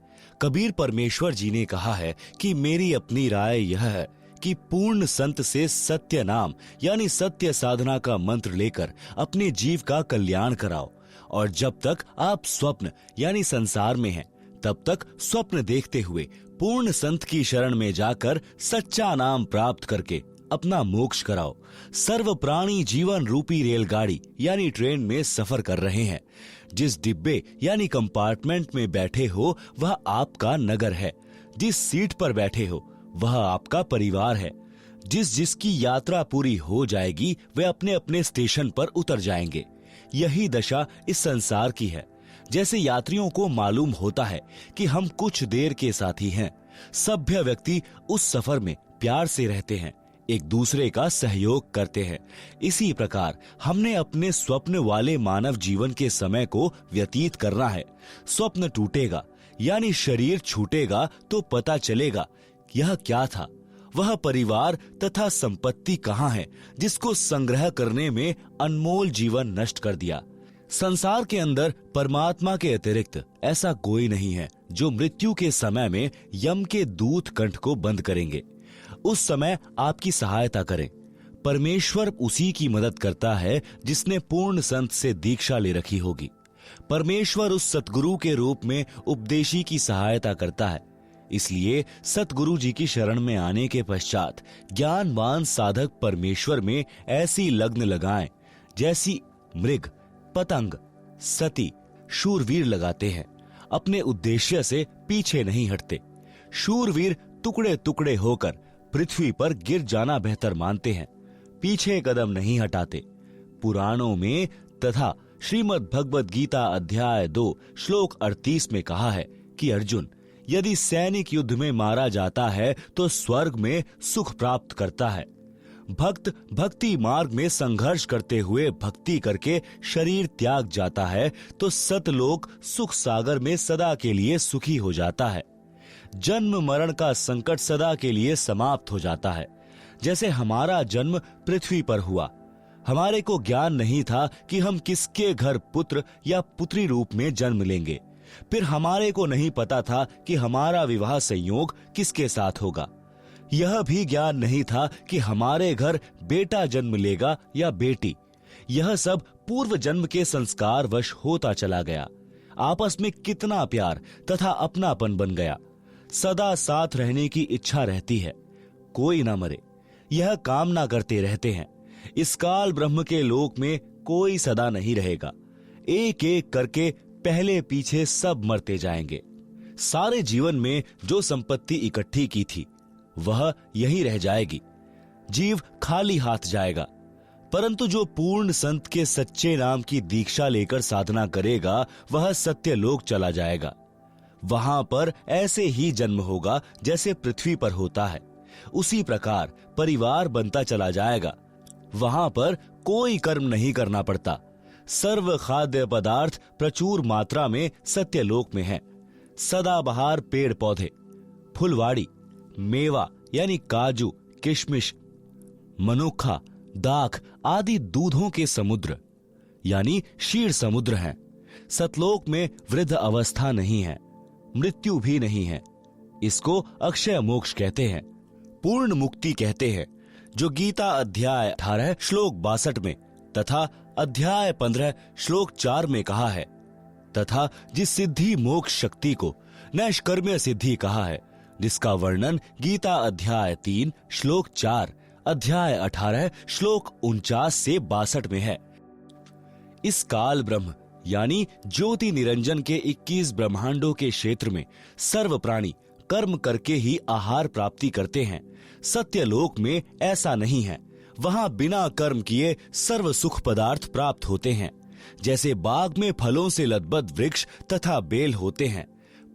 कबीर परमेश्वर जी ने कहा है कि मेरी अपनी राय यह है कि पूर्ण संत से सत्य नाम यानी सत्य साधना का मंत्र लेकर अपने जीव का कल्याण कराओ, और जब तक आप स्वप्न यानी संसार में हैं, तब तक स्वप्न देखते हुए पूर्ण संत की शरण में जाकर सच्चा नाम प्राप्त करके अपना मोक्ष कराओ। सर्व प्राणी जीवन रूपी रेलगाड़ी यानी ट्रेन में सफर कर रहे हैं। जिस डिब्बे यानी कंपार्टमेंट में बैठे हो वह आपका नगर है। जिस सीट पर बैठे हो वह आपका परिवार है। जिस जिसकी यात्रा पूरी हो जाएगी वे अपने अपने स्टेशन पर उतर जाएंगे। यही दशा इस संसार की है। जैसे यात्रियों को मालूम होता है कि हम कुछ देर के साथी हैं, सभ्य व्यक्ति उस सफर में प्यार से रहते हैं, एक दूसरे का सहयोग करते हैं। इसी प्रकार हमने अपने स्वप्न वाले मानव जीवन के समय को व्यतीत करना है। स्वप्न टूटेगा यानी शरीर छूटेगा तो पता चलेगा यह क्या था। वह परिवार तथा संपत्ति कहाँ है जिसको संग्रह करने में अनमोल जीवन नष्ट कर दिया। संसार के अंदर परमात्मा के अतिरिक्त ऐसा कोई नहीं है जो मृत्यु के समय में यम के दूत कंठ को बंद करेंगे। उस समय आपकी सहायता करें। परमेश्वर उसी की मदद करता है जिसने पूर्ण संत से दीक्षा ले रखी होगी। परमेश्वर उस सतगुरु के रूप में उपदेशी की सहायता करता है। इसलिए सतगुरु जी की शरण में आने के पश्चात ज्ञानवान साधक परमेश्वर में ऐसी लग्न लगाएं जैसी मृग, पतंग, सती शूरवीर लगाते हैं, अपने उद्देश्य से पीछे नहीं हटते। शूरवीर टुकड़े टुकड़े होकर पृथ्वी पर गिर जाना बेहतर मानते हैं, पीछे कदम नहीं हटाते। पुराणों में तथा श्रीमद् भगवद गीता अध्याय 2 श्लोक 38 में कहा है कि अर्जुन, यदि सैनिक युद्ध में मारा जाता है तो स्वर्ग में सुख प्राप्त करता है। भक्त भक्ति मार्ग में संघर्ष करते हुए भक्ति करके शरीर त्याग जाता है तो सतलोक सुख सागर में सदा के लिए सुखी हो जाता है। जन्म मरण का संकट सदा के लिए समाप्त हो जाता है। जैसे हमारा जन्म पृथ्वी पर हुआ, हमारे को ज्ञान नहीं था कि हम किसके घर पुत्र या पुत्री रूप में जन्म लेंगे। फिर हमारे को नहीं पता था कि हमारा विवाह संयोग किसके साथ होगा। यह भी ज्ञान नहीं था कि हमारे घर बेटा जन्म लेगा या बेटी। यह सब पूर्व जन्म के संस्कार वश होता चला गया। आपस में कितना प्यार तथा अपनापन बन गया। सदा साथ रहने की इच्छा रहती है, कोई ना मरे, यह कामना करते रहते हैं। इस काल ब्रह्म के लोक में कोई सदा नहीं रहेगा। एक एक करके पहले पीछे सब मरते जाएंगे। सारे जीवन में जो संपत्ति इकट्ठी की थी वह यहीं रह जाएगी। जीव खाली हाथ जाएगा, परंतु जो पूर्ण संत के सच्चे नाम की दीक्षा लेकर साधना करेगा वह सत्यलोक चला जाएगा। वहां पर ऐसे ही जन्म होगा जैसे पृथ्वी पर होता है। उसी प्रकार परिवार बनता चला जाएगा। वहां पर कोई कर्म नहीं करना पड़ता। सर्व खाद्य पदार्थ प्रचुर मात्रा में सत्यलोक में है। सदाबहार पेड़ पौधे, फुलवाड़ी, मेवा यानी काजू, किशमिश, मनुखा, दाख आदि दूधों के समुद्र यानी क्षीर समुद्र हैं। सतलोक में वृद्ध अवस्था नहीं है, मृत्यु भी नहीं है। इसको अक्षय मोक्ष कहते हैं, पूर्ण मुक्ति कहते हैं, जो गीता अध्याय 18 श्लोक 62 में तथा अध्याय 15 श्लोक 4 में कहा है, तथा जिस सिद्धि मोक्ष शक्ति को नैष्कर्म्य सिद्धि कहा है, जिसका वर्णन गीता अध्याय 3 श्लोक 4, अध्याय 18 श्लोक 49 से 62 में है। इस काल ब्रह्म यानी ज्योति निरंजन के 21 ब्रह्मांडों के क्षेत्र में सर्व प्राणी कर्म करके ही आहार प्राप्ति करते हैं। सत्यलोक में ऐसा नहीं है। वहां बिना कर्म किए सर्व सुख पदार्थ प्राप्त होते हैं। जैसे बाग में फलों से लदबद वृक्ष तथा बेल होते हैं,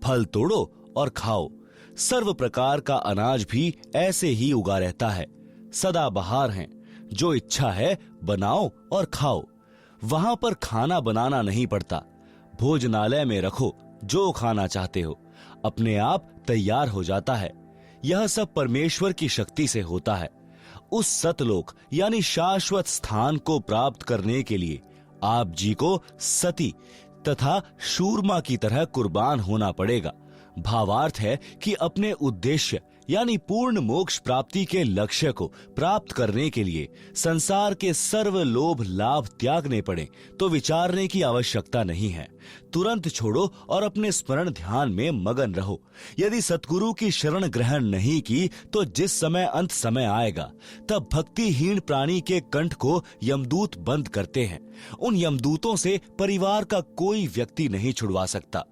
फल तोड़ो और खाओ। सर्व प्रकार का अनाज भी ऐसे ही उगा रहता है। सदा बहार हैं, जो इच्छा है बनाओ और खाओ। वहां पर खाना बनाना नहीं पड़ता। भोजनालय में रखो जो खाना चाहते हो, अपने आप तैयार हो जाता है। यह सब परमेश्वर की शक्ति से होता है। उस सतलोक यानी शाश्वत स्थान को प्राप्त करने के लिए आप जी को सती तथा शूरमा की तरह कुर्बान होना पड़ेगा। भावार्थ है कि अपने उद्देश्य यानी पूर्ण मोक्ष प्राप्ति के लक्ष्य को प्राप्त करने के लिए संसार के सर्व लोभ लाभ त्यागने पड़े तो विचारने की आवश्यकता नहीं है। तुरंत छोड़ो और अपने स्मरण ध्यान में मगन रहो। यदि सतगुरु की शरण ग्रहण नहीं की तो जिस समय अंत समय आएगा तब भक्तिहीन प्राणी के कंठ को यमदूत बंद करते हैं। उन यमदूतों से परिवार का कोई व्यक्ति नहीं छुड़वा सकता।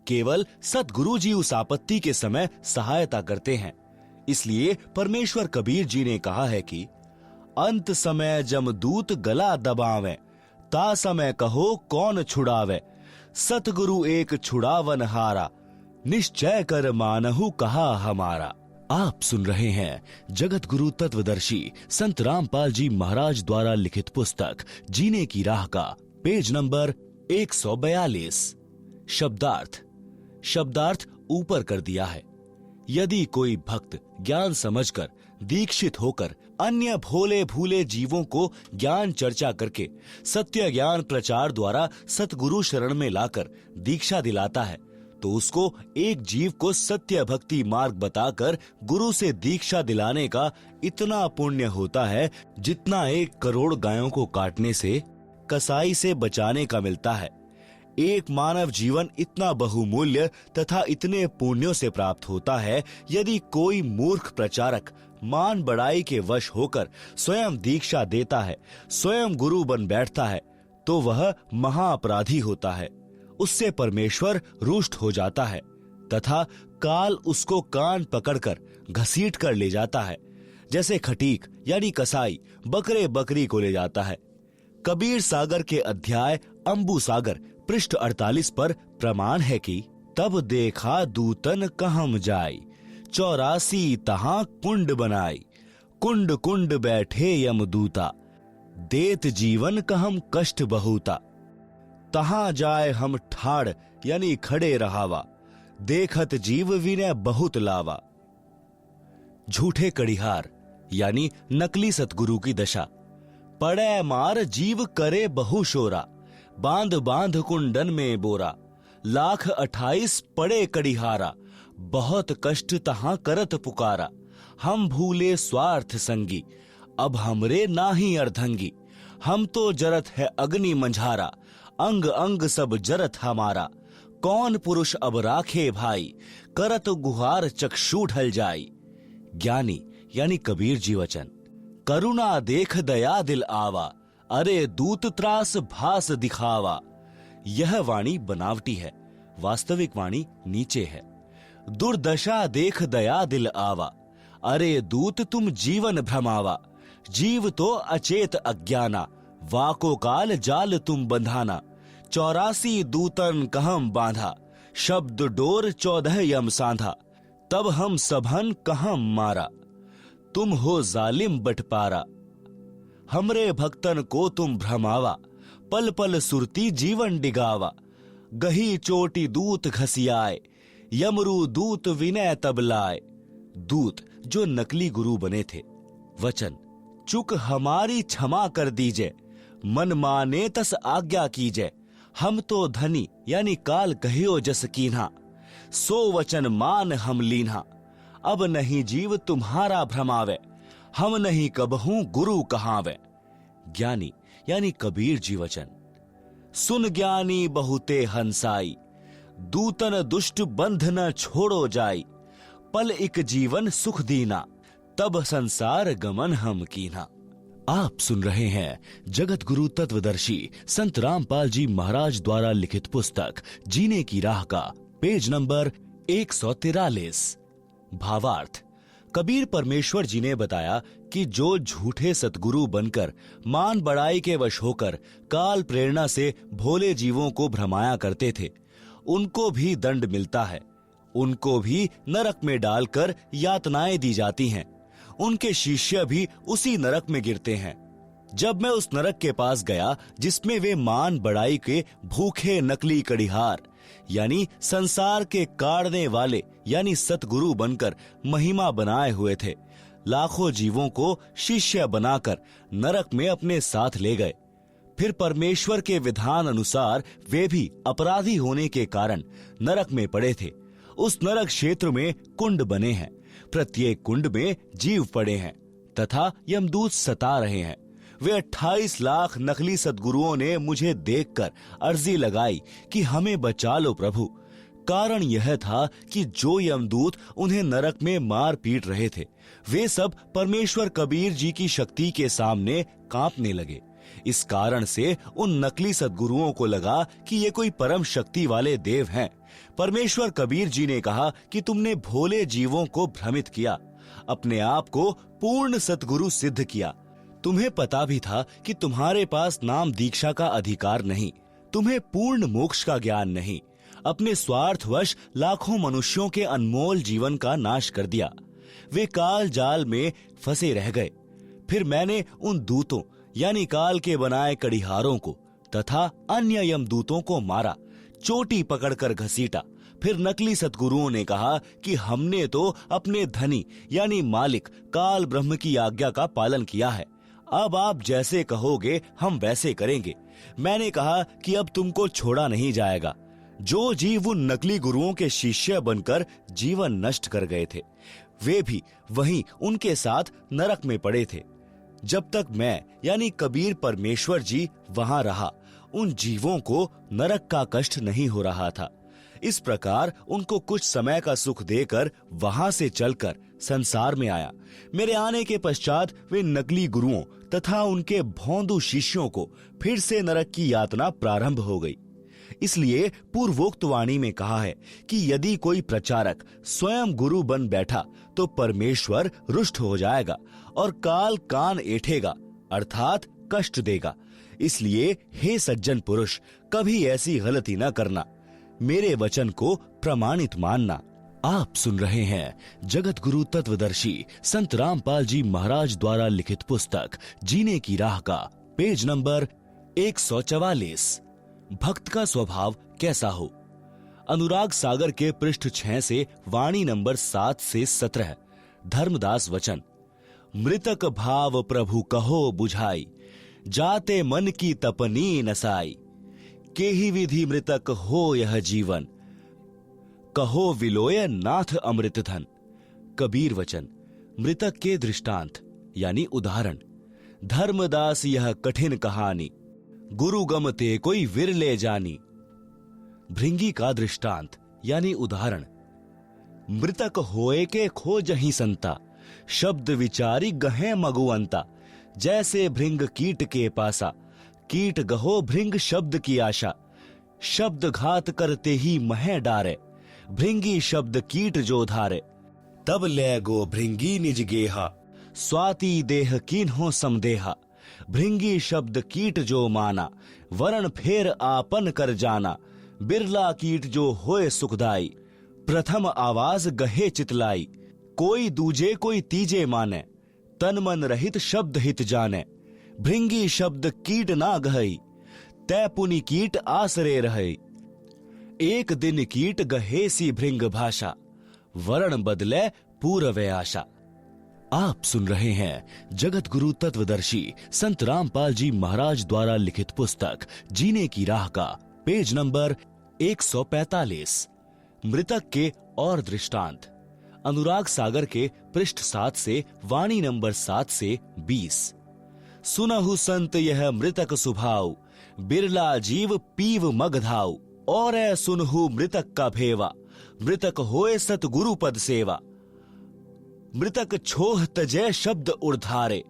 केवल सतगुरु जी उस आपत्ति के समय सहायता करते हैं। इसलिए परमेश्वर कबीर जी ने कहा है कि अंत समय जमदूत गला दबावे, ता समय कहो कौन छुड़ावे। सतगुरु एक छुड़ावन हारा, निश्चय कर मानहु कहा हमारा। आप सुन रहे हैं जगत गुरु तत्वदर्शी संत रामपाल जी महाराज द्वारा लिखित पुस्तक जीने की राह का पेज नंबर 142। शब्दार्थ ऊपर कर दिया है। यदि कोई भक्त ज्ञान समझकर दीक्षित होकर अन्य भोले भूले जीवों को ज्ञान चर्चा करके सत्य ज्ञान प्रचार द्वारा सतगुरु शरण में लाकर दीक्षा दिलाता है तो उसको एक जीव को सत्य भक्ति मार्ग बताकर गुरु से दीक्षा दिलाने का इतना पुण्य होता है जितना 1 करोड़ गायों को काटने से कसाई से बचाने का मिलता है। एक मानव जीवन इतना बहुमूल्य तथा इतने पुण्यों से प्राप्त होता है। यदि कोई मूर्ख प्रचारक मान बड़ाई के वश होकर स्वयं दीक्षा देता है, स्वयं गुरु बन बैठता है, तो वह महाअपराधी होता है। उससे परमेश्वर रुष्ट हो जाता है तथा काल उसको कान पकड़कर घसीट कर ले जाता है, जैसे खटीक यानी कसाई बकरे बकरी को ले जाता है। कबीर सागर के अध्याय अंबु सागर पृष्ठ 48 पर प्रमाण है कि तब देखा दूतन कहम जाई, 84 तहां कुंड बनाई, कुंड कुंड बैठे यमदूता, देत जीवन कहम कष्ट बहुता, तहां जाए हम ठाड़ यानी खड़े रहावा, देखत जीव विनय बहुत लावा। झूठे कड़िहार यानी नकली सतगुरु की दशा। पड़े मार जीव करे बहु शोरा, बांध बांध कुंडन में बोरा, लाख 28 पड़े कड़िहारा, बहुत कष्ट तहां करत पुकारा, हम भूले स्वार्थ संगी, अब हमरे नाही अर्धंगी, हम तो जरत है अग्नि मंझारा, अंग अंग सब जरत हमारा, कौन पुरुष अब राखे भाई, करत गुहार चक्षु ढल जाई। ज्ञानी यानी कबीर जी वचन। करुणा देख दया दिल आवा, अरे दूत त्रास भास दिखावा। यह वाणी बनावटी है, वास्तविक वाणी नीचे है। दुर्दशा देख दया दिल आवा, अरे दूत तुम जीवन भ्रमावा। जीव तो अचेत अज्ञाना, वाको काल जाल तुम बंधाना। 84 दूतन कहम बांधा, शब्द डोर 14 यम सांधा। तब हम सभन कहम मारा, तुम हो जालिम बटपारा। हमरे भक्तन को तुम भ्रमावा, पल पल सुरती जीवन डिगावा। गही चोटी दूत घसियाए, यमरू दूत विनय तब लाए। दूत जो नकली गुरु बने थे। वचन, चुक हमारी क्षमा कर दीजे, मन माने तस आज्ञा कीजे। हम तो धनी यानी काल कहियो जस कीन्हा, सो वचन मान हम लीन्हा। अब नहीं जीव तुम्हारा भ्रमावे, हम नहीं कबहू गुरु कहावे। ज्ञानी यानी कबीर जी वचन। सुन ज्ञानी बहुते हंसाई, दूतन दुष्ट बंध न छोड़ो जाई। पल एक जीवन सुख दीना, तब संसार गमन हम कीना। आप सुन रहे हैं जगत गुरु तत्वदर्शी संत रामपाल जी महाराज द्वारा लिखित पुस्तक जीने की राह का पेज नंबर 143। भावार्थ। कबीर परमेश्वर जी ने बताया कि जो झूठे सतगुरु बनकर मान बड़ाई के वश होकर काल प्रेरणा से भोले जीवों को भ्रमाया करते थे, उनको भी दंड मिलता है। उनको भी नरक में डालकर यातनाएं दी जाती हैं। उनके शिष्य भी उसी नरक में गिरते हैं। जब मैं उस नरक के पास गया जिसमें वे मान बड़ाई के भूखे नकली कड़िहार यानी संसार के काढ़ने वाले यानी सतगुरु बनकर महिमा बनाए हुए थे, लाखों जीवों को शिष्य बनाकर नरक में अपने साथ ले गए। फिर परमेश्वर के विधान अनुसार वे भी अपराधी होने के कारण नरक में पड़े थे। उस नरक क्षेत्र में कुंड बने हैं, प्रत्येक कुंड में जीव पड़े हैं तथा यमदूत सता रहे हैं। वे 28 लाख नकली सद्गुरुओं ने मुझे देखकर अर्जी लगाई कि हमें बचा लो प्रभु। कारण यह था कि जो यमदूत उन्हें नरक में मार पीट रहे थे, वे सब परमेश्वर कबीर जी की शक्ति के सामने कांपने लगे। इस कारण से उन नकली सद्गुरुओं को लगा कि ये कोई परम शक्ति वाले देव हैं। परमेश्वर कबीर जी ने कहा कि तुमने भोले जीवों को भ्रमित किया, अपने आप को पूर्ण सतगुरु सिद्ध किया। तुम्हें पता भी था कि तुम्हारे पास नाम दीक्षा का अधिकार नहीं, तुम्हें पूर्ण मोक्ष का ज्ञान नहीं। अपने स्वार्थवश लाखों मनुष्यों के अनमोल जीवन का नाश कर दिया। वे काल जाल में फंसे रह गए। फिर मैंने उन दूतों यानी काल के बनाए कड़िहारों को तथा अन्य यमदूतों को मारा, चोटी पकड़कर घसीटा। फिर नकली सतगुरुओं ने कहा कि हमने तो अपने धनी यानी मालिक काल ब्रह्म की आज्ञा का पालन किया है, अब आप जैसे कहोगे हम वैसे करेंगे। मैंने कहा कि अब तुमको छोड़ा नहीं जाएगा। जो जीव उन नकली गुरुओं के शिष्य बनकर जीवन नष्ट कर गए थे, वे भी वहीं उनके साथ नरक में पड़े थे। जब तक मैं यानी कबीर परमेश्वर जी वहां रहा, उन जीवों को नरक का कष्ट नहीं हो रहा था। इस प्रकार उनको कुछ समय का सुख देकर वहां से चलकर संसार में आया। मेरे आने के पश्चात वे नकली गुरुओं तथा उनके भोंदू शिष्यों को फिर से नरक की यातना प्रारंभ हो गई। इसलिए पूर्वोक्त वाणी में कहा है कि यदि कोई प्रचारक स्वयं गुरु बन बैठा तो परमेश्वर रुष्ट हो जाएगा और काल कान ऐठेगा अर्थात कष्ट देगा। इसलिए हे सज्जन पुरुष, कभी ऐसी गलती न करना, मेरे वचन को प्रमाणित मानना। आप सुन रहे हैं जगत गुरु तत्वदर्शी संत रामपाल जी महाराज द्वारा लिखित पुस्तक जीने की राह का पेज नंबर 144, भक्त का स्वभाव कैसा हो। अनुराग सागर के पृष्ठ 6 से वाणी नंबर 7 से 17, धर्मदास वचन। मृतक भाव प्रभु कहो बुझाई, जाते मन की तपनी नसाई। के ही विधि मृतक हो यह जीवन, कहो विलोय नाथ अमृत धन। कबीर वचन। मृतक के दृष्टांत यानी उदाहरण। धर्मदास यह कठिन कहानी, गुरु गमते कोई विरले जानी। भृंगी का दृष्टांत यानी उदाहरण। मृतक होए के खोजहि संता, शब्द विचारी गहे मगुअंता। जैसे भृंग कीट के पासा, कीट गहो भृंग शब्द की आशा। शब्द घात करते ही मह डारे, भृंगी शब्द कीट जो धारे। तब ले गो भृंगी निज गेहा, स्वाति देह कीन्हो समदेहा। भृंगी शब्द कीट जो माना, वरण फेर आपन कर जाना। बिरला कीट जो होए सुखदाई, प्रथम आवाज गहे चितलाई। कोई दूजे कोई तीजे माने, तन मन रहित शब्द हित जाने। भृंगी शब्द कीट ना गहई, तै पुनि कीट आसरे रहई। एक दिन कीट गहे सी भृंग भाषा, वरण बदले पूर्व आशा। आप सुन रहे हैं जगत गुरु तत्वदर्शी संत रामपाल जी महाराज द्वारा लिखित पुस्तक जीने की राह का पेज नंबर 145, मृतक के और दृष्टांत। अनुराग सागर के पृष्ठ 7 से वाणी नंबर 7 से 20। सुनहु संत यह मृतक सुभाव, बिरला जीव पीव मगधाऊ। और सुनहु मृतक का भेवा, मृतक होए सतगुरु पद सेवा। मृतक छोह तजय शब्द उर्धारे,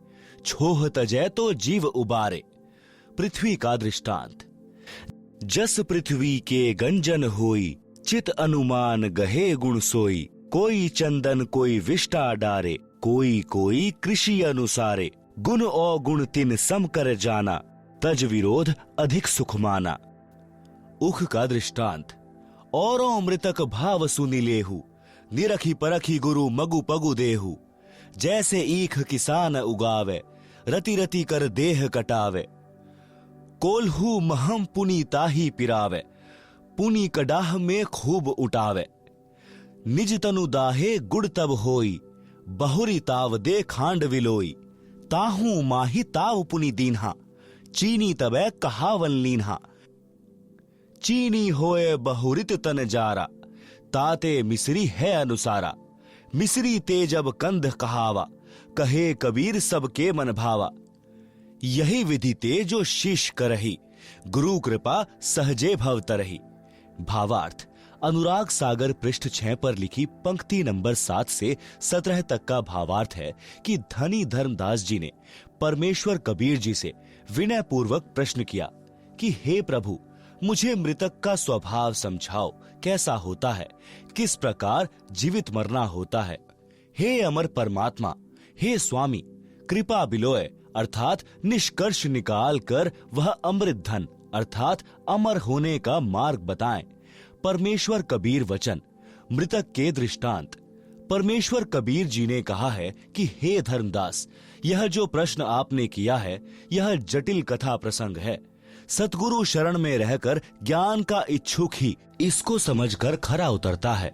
छोह तजय तो जीव उबारे। पृथ्वी का दृष्टांत। जस पृथ्वी के गंजन होई, चित अनुमान गहे गुण सोई। कोई चंदन कोई विष्टा डारे, कोई कोई कृषि अनुसारे। गुण और गुण तिन सम कर जाना, तज विरोध अधिक सुख माना। उख का दृष्टांत। औरों मृतक भाव सुनि लेहु, निरखी परखी गुरु मगु पगु देहु। जैसे ईख किसान उगावे, रति रति कर देह कटावे। कोल्हू महम पुनि ताही पिरावे, पुनि कडाह में खूब उठावे। निज तनु दाहे गुड़ तब होई, बहुरी ताव दे खांड विलोई। ताहू माही ताव पुनि दीन्हा, चीनी तबे कहावन लीन्हा। चीनी होए बहुरित तन जारा, ताते मिसरी है अनुसारा। मिसरी ते जब कंध कहावा, कहे कबीर सबके मन भावा। यही विधि ते जो शीश करही, गुरु कृपा सहजे भव तरही। भावार्थ। अनुराग सागर पृष्ठ 6 पर लिखी पंक्ति नंबर 7 से 17 तक का भावार्थ है कि धनी धर्मदास जी ने परमेश्वर कबीर जी से विनय पूर्वक प्रश्न किया कि हे प्रभु, मुझे मृतक का स्वभाव समझाओ, कैसा होता है, किस प्रकार जीवित मरना होता है। हे अमर परमात्मा, हे स्वामी, कृपा बिलोय अर्थात निष्कर्ष निकाल कर वह अमृत धन अर्थात अमर होने का मार्ग बताएं। परमेश्वर कबीर वचन। मृतक के दृष्टांत। परमेश्वर कबीर जी ने कहा है कि हे धर्मदास, यह जो प्रश्न आपने किया है यह जटिल कथा प्रसंग है। सतगुरु शरण में रहकर ज्ञान का इच्छुक ही इसको समझकर खरा उतरता है।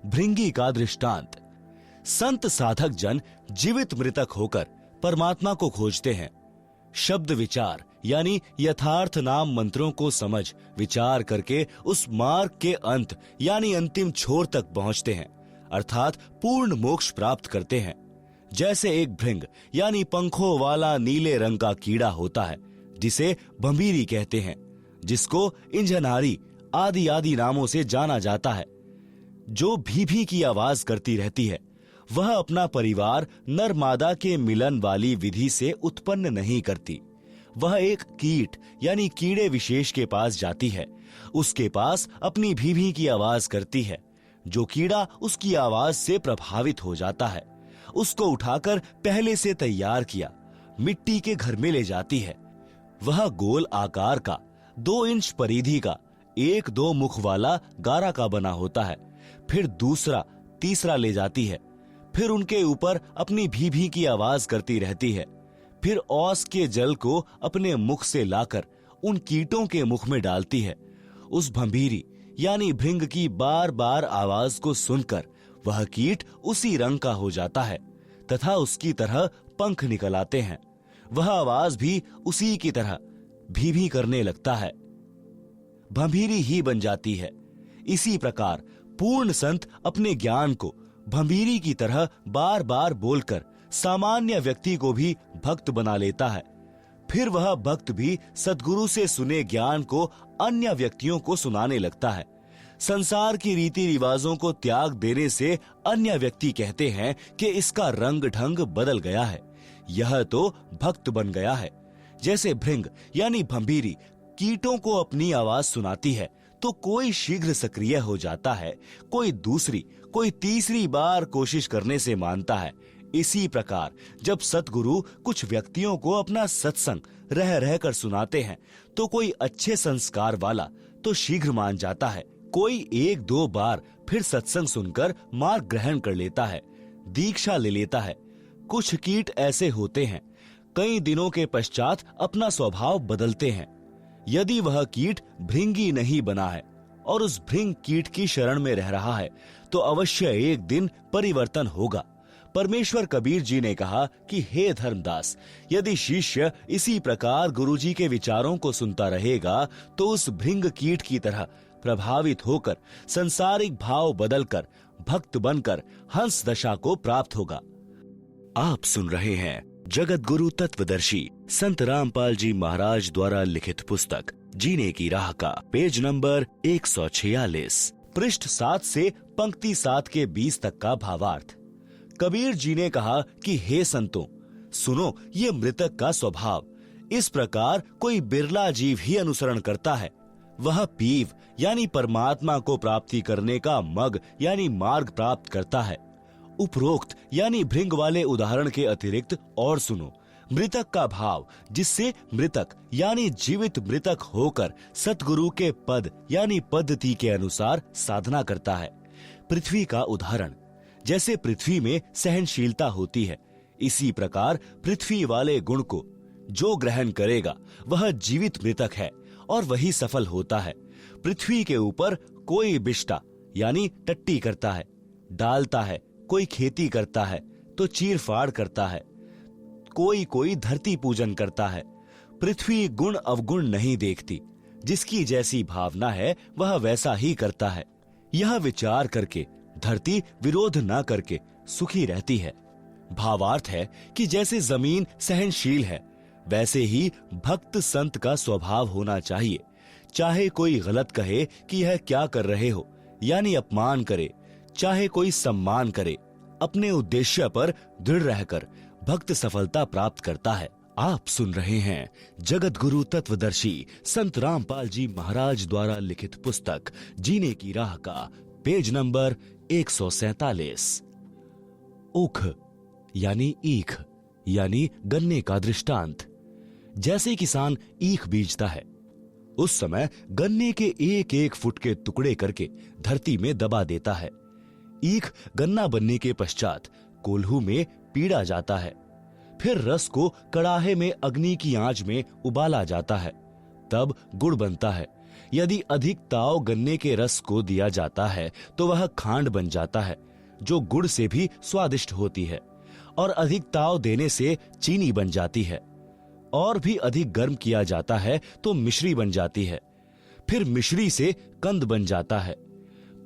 भृंगी का दृष्टांत। संत साधक जन जीवित मृतक होकर परमात्मा को खोजते हैं। शब्द विचार यानी यथार्थ नाम मंत्रों को समझ विचार करके उस मार्ग के अंत यानी अंतिम छोर तक पहुंचते हैं अर्थात पूर्ण मोक्ष प्राप्त करते हैं। जैसे एक भृंग यानी पंखों वाला नीले रंग का कीड़ा होता है जिसे भंभीरी कहते हैं, जिसको इंजनारी आदि आदि नामों से जाना जाता है। जो भी की आवाज करती रहती है वह अपना परिवार नर मादा के मिलन वाली विधि से उत्पन्न नहीं करती। वह एक कीट यानी कीड़े विशेष के पास जाती है, उसके पास अपनी भी की आवाज करती है। जो कीड़ा उसकी आवाज से प्रभावित हो जाता है उसको उठाकर पहले से तैयार किया मिट्टी के घर में ले जाती है। वह गोल आकार का 2 इंच परिधि का 1-2 मुख वाला गारा का बना होता है। फिर दूसरा तीसरा ले जाती है, फिर उनके ऊपर अपनी भी की आवाज करती रहती है। फिर औस के जल को अपने मुख से लाकर उन कीटों के मुख में डालती है। उस भंभीरी यानी भृंग की बार बार आवाज को सुनकर वह कीट उसी रंग का हो जाता है तथा उसकी तरह पंख निकल आते हैं। वह आवाज भी उसी की तरह भी करने लगता है, भंभीरी ही बन जाती है। इसी प्रकार पूर्ण संत अपने ज्ञान को भंभीरी की तरह बार बार बोलकर सामान्य व्यक्ति को भी भक्त बना लेता है। फिर वह भक्त भी सद्गुरु से सुने ज्ञान को अन्य व्यक्तियों को सुनाने लगता है। संसार की रीति रिवाजों को त्याग देने से अन्य व्यक्ति कहते हैं कि इसका रंग ढंग बदल गया है, यह तो भक्त बन गया है। जैसे भृंग यानी भंभीरी कीटों को अपनी आवाज सुनाती है तो कोई शीघ्र सक्रिय हो जाता है, कोई दूसरी कोई तीसरी बार कोशिश करने से मानता है। इसी प्रकार जब सतगुरु कुछ व्यक्तियों को अपना सत्संग रह रहकर सुनाते हैं तो कोई अच्छे संस्कार वाला तो शीघ्र मान जाता है, कोई 1-2 बार फिर सत्संग सुनकर मार्ग ग्रहण कर लेता है, दीक्षा ले लेता है। कुछ कीट ऐसे होते हैं कई दिनों के पश्चात अपना स्वभाव बदलते हैं। यदि वह कीट भृंगी नहीं बना है और उस भृंग कीट की शरण में रह रहा है तो अवश्य एक दिन परिवर्तन होगा। परमेश्वर कबीर जी ने कहा कि हे धर्मदास, यदि शिष्य इसी प्रकार गुरुजी के विचारों को सुनता रहेगा तो उस भृंग कीट की तरह प्रभावित होकर संसारिक भाव बदलकर भक्त बनकर हंस दशा को प्राप्त होगा। आप सुन रहे हैं जगत गुरु तत्वदर्शी संत रामपाल जी महाराज द्वारा लिखित पुस्तक जीने की राह का पेज नंबर 146, पृष्ठ 7 से पंक्ति 7 के 20 तक का भावार्थ। कबीर जी ने कहा कि हे संतों, सुनो ये मृतक का स्वभाव। इस प्रकार कोई बिरला जीव ही अनुसरण करता है। वह पीव यानी परमात्मा को प्राप्ति करने का मग यानी मार्ग प्राप्त करता है। उपरोक्त यानी भृंग वाले उदाहरण के अतिरिक्त और सुनो मृतक का भाव, जिससे मृतक यानी जीवित मृतक होकर सतगुरु के पद यानी पद्धति के अनुसार साधना करता है। पृथ्वी का उदाहरण, जैसे पृथ्वी में सहनशीलता होती है, इसी प्रकार पृथ्वी वाले गुण को जो ग्रहण करेगा वह जीवित मृतक है और वही सफल होता है। पृथ्वी के ऊपर कोई बिष्टा यानी टट्टी करता है, डालता है, कोई खेती करता है तो चीर फाड़ करता है, कोई धरती पूजन करता है। पृथ्वी गुण अवगुण नहीं देखती, जिसकी जैसी भावना है वह वैसा ही करता है। यह विचार करके धरती विरोध न करके सुखी रहती है। भावार्थ है कि जैसे जमीन सहनशील है वैसे ही भक्त संत का स्वभाव होना चाहिए। चाहे कोई गलत कहे कि यह क्या कर रहे हो यानी अपमान करे, चाहे कोई सम्मान करे, अपने उद्देश्य पर दृढ़ रहकर भक्त सफलता प्राप्त करता है। आप सुन रहे हैं जगत गुरु तत्वदर्शी संत रामपाल जी महाराज द्वारा लिखित पुस्तक जीने की राह का पेज नंबर 147। उख यानी ईख यानी गन्ने का दृष्टांत। जैसे किसान ईख बीजता है, उस समय गन्ने के 1-1 फुट के टुकड़े करके धरती में दबा देता है। ईख गन्ना बनने के पश्चात कोल्हू में पीड़ा जाता है, फिर रस को कड़ाहे में अग्नि की आंच में उबाला जाता है, तब गुड़ बनता है। यदि अधिक ताव गन्ने के रस को दिया जाता है तो वह खांड बन जाता है, जो गुड़ से भी स्वादिष्ट होती है, और अधिक ताव देने से चीनी बन जाती है, और भी अधिक गर्म किया जाता है तो मिश्री बन जाती है, फिर मिश्री से कंद बन जाता है।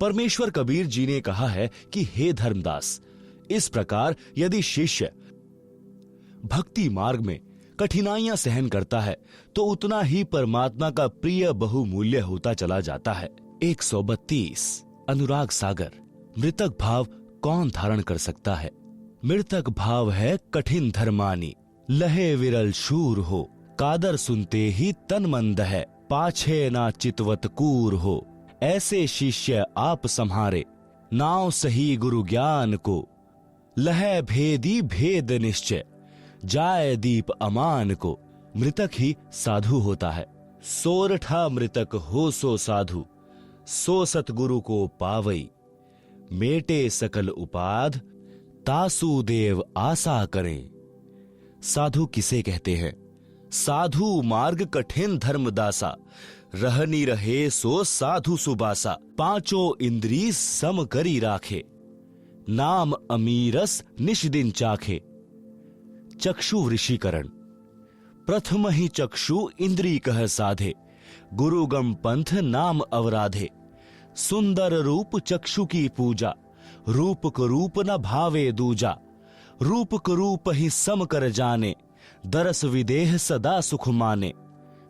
परमेश्वर कबीर जी ने कहा है कि हे धर्मदास, इस प्रकार यदि शिष्य भक्ति मार्ग में कठिनाइयां सहन करता है तो उतना ही परमात्मा का प्रिय बहुमूल्य होता चला जाता है। 132 अनुराग सागर। मृतक भाव कौन धारण कर सकता है? मृतक भाव है कठिन धर्मानी, लहे विरल शूर हो, कादर सुनते ही तन मंद है, पाछे ना चितवत कूर हो। ऐसे शिष्य आप संहारे, नाव सही गुरु ज्ञान को, लह भेदी भेद निश्चय, जाय दीप अमान को। मृतक ही साधु होता है। सोरठा मृतक हो सो साधु, सो सतगुरु को पावई, मेटे सकल उपाध, तासु देव आशा करें। साधु किसे कहते हैं? साधु मार्ग कठिन धर्मदासा, रहनी रहे सो साधु सुबासा। पांचों इंद्री सम करी राखे, नाम अमीरस निश दिन चाखे। चक्षु वृषीकरण। प्रथम ही चक्षु इंद्री कह साधे, गुरुगम पंथ नाम अवराधे। सुंदर रूप चक्षु की पूजा, रूप को रूप न भावे दूजा। रूप को रूप ही सम कर जाने, दरस विदेह सदा सुख माने।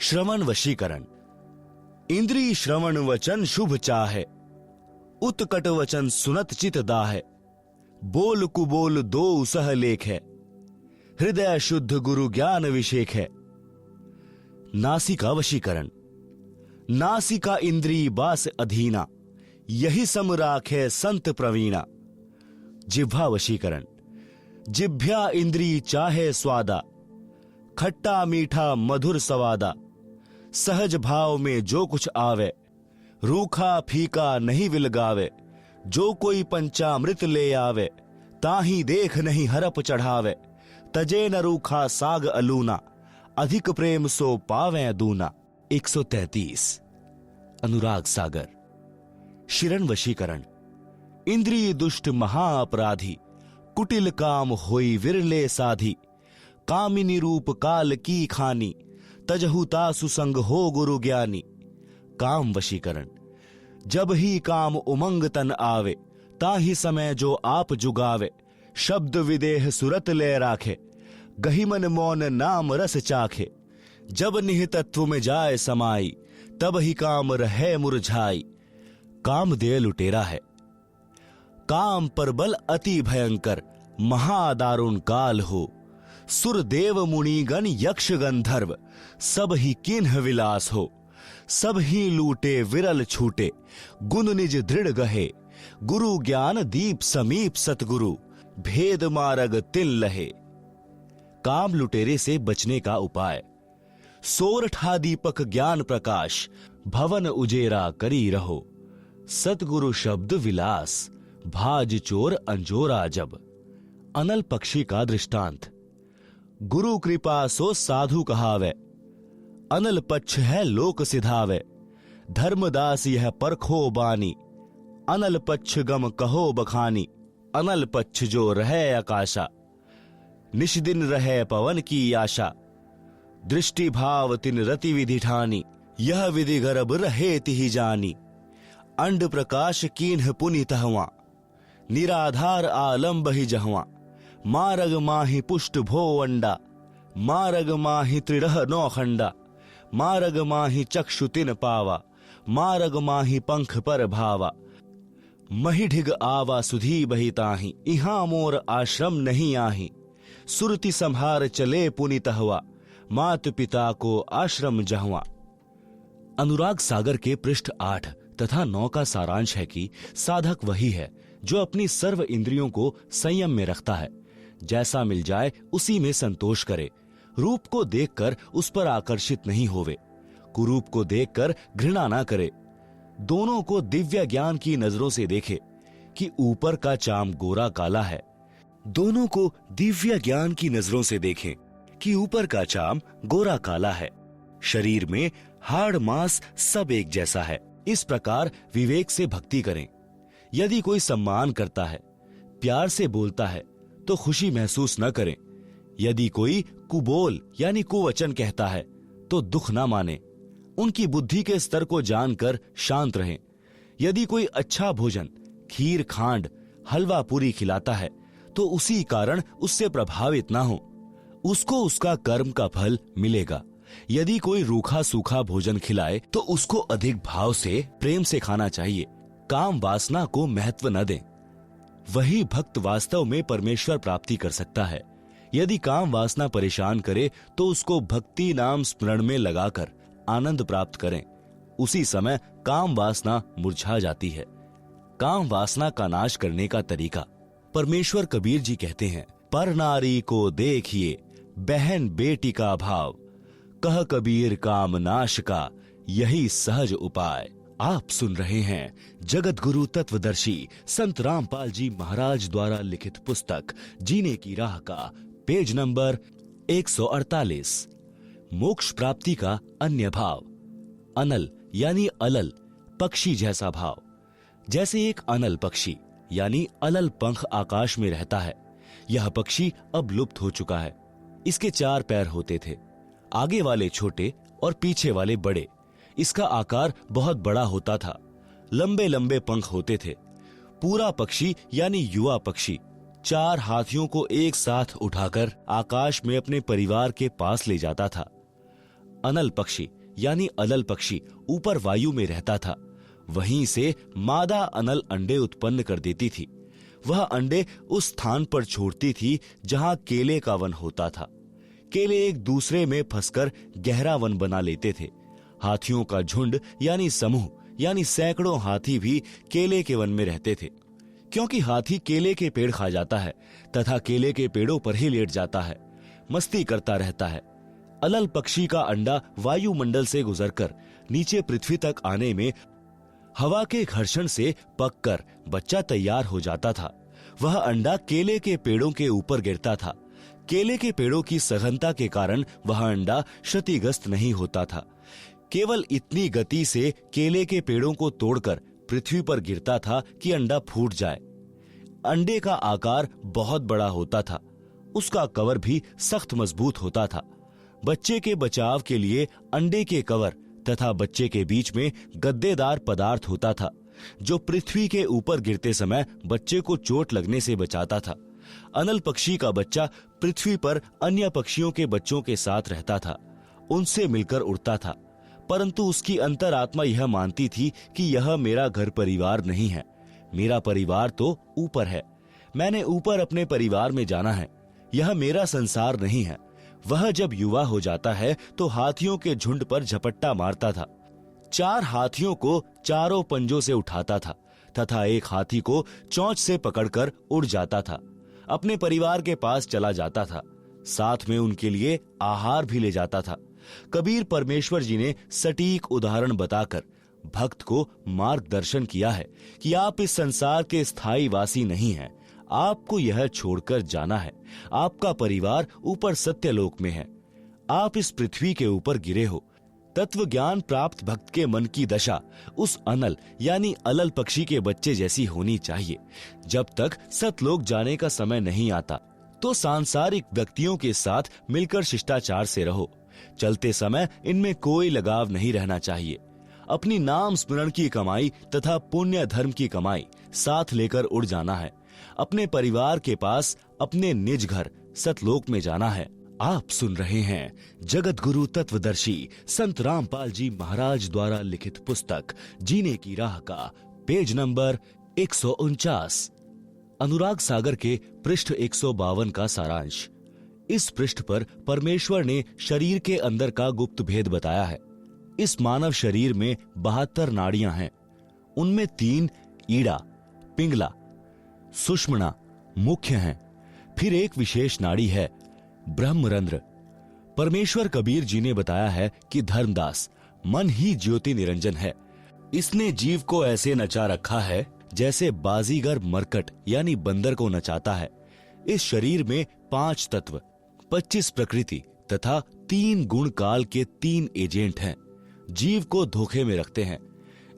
श्रवण वशीकरण। इंद्री श्रवण वचन शुभ चाहे, उत्कट वचन सुनत चित दाहे। बोल कुबोल दो सह लेख है, हृदय शुद्ध गुरु ज्ञान अभिषेक है। नासिका वशीकरण। नासिका इंद्री बास अधीना, यही सम राखे संत प्रवीणा। जिह्वा वशीकरण। जिह्वा इंद्री चाहे स्वादा, खट्टा मीठा मधुर सवादा। सहज भाव में जो कुछ आवे, रूखा फीका नहीं विलगावे। जो कोई पंचामृत ले आवे, ताही देख नहीं हरप चढ़ावे। तजे न रूखा साग अलूना, अधिक प्रेम सो पावे दूना। 133 अनुराग सागर। शिरण वशीकरण। इंद्रिय दुष्ट महाअपराधी, कुटिल काम होई विरले साधी। कामिनी रूप काल की खानी, तजहु तासु संग हो गुरु ज्ञानी। काम वशीकरण। जब ही काम उमंग तन आवे, ताही समय जो आप जुगावे। शब्द विदेह सुरत ले राखे, गहिमन मौन नाम रस चाखे। जब निहितत्व में जाए समाई, तब ही काम रहे मुरझाई। काम दे लुटेरा है। काम पर बल अति भयंकर, महादारुण काल हो। सुर देव मुनिगण यक्ष गंधर्व, सब ही किन्ह विलास हो। सब ही लूटे विरल छूटे, गुण निज दृढ़ गहे। गुरु ज्ञान दीप समीप सतगुरु, भेद मार्ग तिल लहे। काम लुटेरे से बचने का उपाय। सोरठा दीपक ज्ञान प्रकाश, भवन उजेरा करी रहो। सतगुरु शब्द विलास, भाज चोर अंजोरा जब। अनल पक्षी का दृष्टांत। गुरु कृपा सो साधु कहावे, अनल पक्ष है लोक सिधावे। धर्मदास यह परखो बानी, अनल पक्ष गम कहो बखानी। अनल पक्ष जो रहे आकाशा, निश दिन रहे पवन की आशा। दृष्टि भाव तिन रति विधि ठानी, यह विधि गर्भ रहे तिहि जानी। अंड प्रकाश कीन्ह पुनि तहवा, निराधार आलम्ब ही जहवा। मारग माहि पुष्ट भो अंडा, मारग माहि त्रिरह नौ खंडा। मारग माहि चक्षु तिन पावा, मारग माहि पंख पर भावा। मही ढिग आवा सुधी बहिताही, इहां मोर आश्रम नहीं आही। सुरति संहार चले पुनि तहवा, मात पिता को आश्रम जहवा। अनुराग सागर के पृष्ठ 8 तथा 9 का सारांश है कि साधक वही है जो अपनी सर्व इंद्रियों को संयम में रखता है। जैसा मिल जाए उसी में संतोष करे। रूप को देखकर उस पर आकर्षित नहीं होवे, कुरूप को देखकर घृणा ना करे। दोनों को दिव्य ज्ञान की नजरों से देखे कि ऊपर का चाम गोरा काला है। दोनों को दिव्य ज्ञान की नजरों से देखें कि ऊपर का चाम गोरा काला है। शरीर में हाड़ मांस सब एक जैसा है। इस प्रकार विवेक से भक्ति करें। यदि कोई सम्मान करता है, प्यार से बोलता है तो खुशी महसूस न करें। यदि कोई कुबोल यानी कुवचन कहता है तो दुख न माने। उनकी बुद्धि के स्तर को जानकर शांत रहें। यदि कोई अच्छा भोजन, खीर खांड, हलवा पूरी खिलाता है तो उसी कारण उससे प्रभावित ना हो। उसको उसका कर्म का फल मिलेगा। यदि कोई रूखा सूखा भोजन खिलाए तो उसको अधिक भाव से प्रेम से खाना चाहिए। काम वासना को महत्व न दें। वही भक्त वास्तव में परमेश्वर प्राप्ति कर सकता है। यदि काम वासना परेशान करे तो उसको भक्ति नाम स्मरण में लगाकर आनंद प्राप्त करें। उसी समय काम वासना मुरझा जाती है। काम वासना का नाश करने का तरीका परमेश्वर कबीर जी कहते हैं, पर नारी को देखिए बहन बेटी का भाव, कह कबीर काम नाश का यही सहज उपाय। आप सुन रहे हैं जगत गुरु तत्वदर्शी संत रामपाल जी महाराज द्वारा लिखित पुस्तक जीने की राह का पेज नंबर 148, मोक्ष प्राप्ति का अन्य भाव। अनल यानी अलल, पक्षी जैसा भाव। जैसे एक अनल पक्षी यानी अलल पंख आकाश में रहता है। यह पक्षी अब लुप्त हो चुका है। इसके 4 पैर होते थे, आगे वाले छोटे और पीछे वाले बड़े। इसका आकार बहुत बड़ा होता था, लंबे लंबे पंख होते थे। पूरा पक्षी यानी युवा पक्षी 4 हाथियों को एक साथ उठाकर आकाश में अपने परिवार के पास ले जाता था। अनल पक्षी यानी अलल पक्षी ऊपर वायु में रहता था। वहीं से मादा अनल अंडे उत्पन्न कर देती थी। वह अंडे उस स्थान पर छोड़ती थी जहां केले का वन होता था। केले एक दूसरे में फंसकर गहरा वन बना लेते थे। हाथियों का झुंड यानी समूह यानी सैकड़ों हाथी भी केले के वन में रहते थे, क्योंकि हाथी केले के पेड़ खा जाता है तथा केले के पेड़ों पर ही लेट जाता है, मस्ती करता रहता है। अलल पक्षी का अंडा वायुमंडल से गुजरकर नीचे पृथ्वी तक आने में हवा के घर्षण से पककर बच्चा तैयार हो जाता था। वह अंडा केले के पेड़ों के ऊपर गिरता था। केले के पेड़ों की सघनता के कारण वह अंडा क्षतिग्रस्त नहीं होता था। केवल इतनी गति से केले के पेड़ों को तोड़कर पृथ्वी पर गिरता था कि अंडा फूट जाए। अंडे का आकार बहुत बड़ा होता था। उसका कवर भी सख्त मजबूत होता था। बच्चे के बचाव के लिए अंडे के कवर तथा बच्चे के बीच में गद्देदार पदार्थ होता था, जो पृथ्वी के ऊपर गिरते समय बच्चे को चोट लगने से बचाता था। अनल पक्षी का बच्चा पृथ्वी पर अन्य पक्षियों के बच्चों के साथ रहता था, उनसे मिलकर उड़ता था, परंतु उसकी अंतरात्मा यह मानती थी कि यह मेरा घर परिवार नहीं है। मेरा परिवार तो ऊपर है। मैंने ऊपर अपने परिवार में जाना है। यह मेरा संसार नहीं है। वह जब युवा हो जाता है तो हाथियों के झुंड पर झपट्टा मारता था। 4 हाथियों को चारों पंजों से उठाता था तथा एक हाथी को चोंच से पकड़कर उड़ जाता था। अपने परिवार के पास चला जाता था। साथ में उनके लिए आहार भी ले जाता था। कबीर परमेश्वर जी ने सटीक उदाहरण बताकर भक्त को मार्गदर्शन किया है कि आप इस संसार के स्थायी वासी नहीं हैं। आपको यह छोड़कर जाना है। आपका परिवार ऊपर सत्यलोक में है। आप इस पृथ्वी के ऊपर गिरे हो। तत्व ज्ञान प्राप्त भक्त के मन की दशा उस अनल यानी अलल पक्षी के बच्चे जैसी होनी चाहिए। जब तक सतलोक जाने का समय नहीं आता तो सांसारिक व्यक्तियों के साथ मिलकर शिष्टाचार से रहो। चलते समय इनमें कोई लगाव नहीं रहना चाहिए। अपनी नाम स्मरण की कमाई तथा पुण्य धर्म की कमाई साथ लेकर उड़ जाना है। अपने परिवार के पास अपने निज घर सतलोक में जाना है। आप सुन रहे हैं जगत गुरु तत्वदर्शी संत रामपाल जी महाराज द्वारा लिखित पुस्तक जीने की राह का पेज नंबर 149, अनुराग सागर के पृष्ठ 152 का सारांश। इस पृष्ठ पर परमेश्वर ने शरीर के अंदर का गुप्त भेद बताया है। इस मानव शरीर में 72 नाड़ियां हैं। उनमें 3 ईड़ा, पिंगला, सुषुम्ना मुख्य हैं। फिर एक विशेष नाड़ी है ब्रह्मरंध्र। परमेश्वर कबीर जी ने बताया है कि धर्मदास मन ही ज्योति निरंजन है। इसने जीव को ऐसे नचा रखा है जैसे बाजीगर मरकट यानी बंदर को नचाता है। इस शरीर में 5 तत्व, 25 प्रकृति तथा 3 गुण काल के 3 एजेंट हैं। जीव को धोखे में रखते हैं।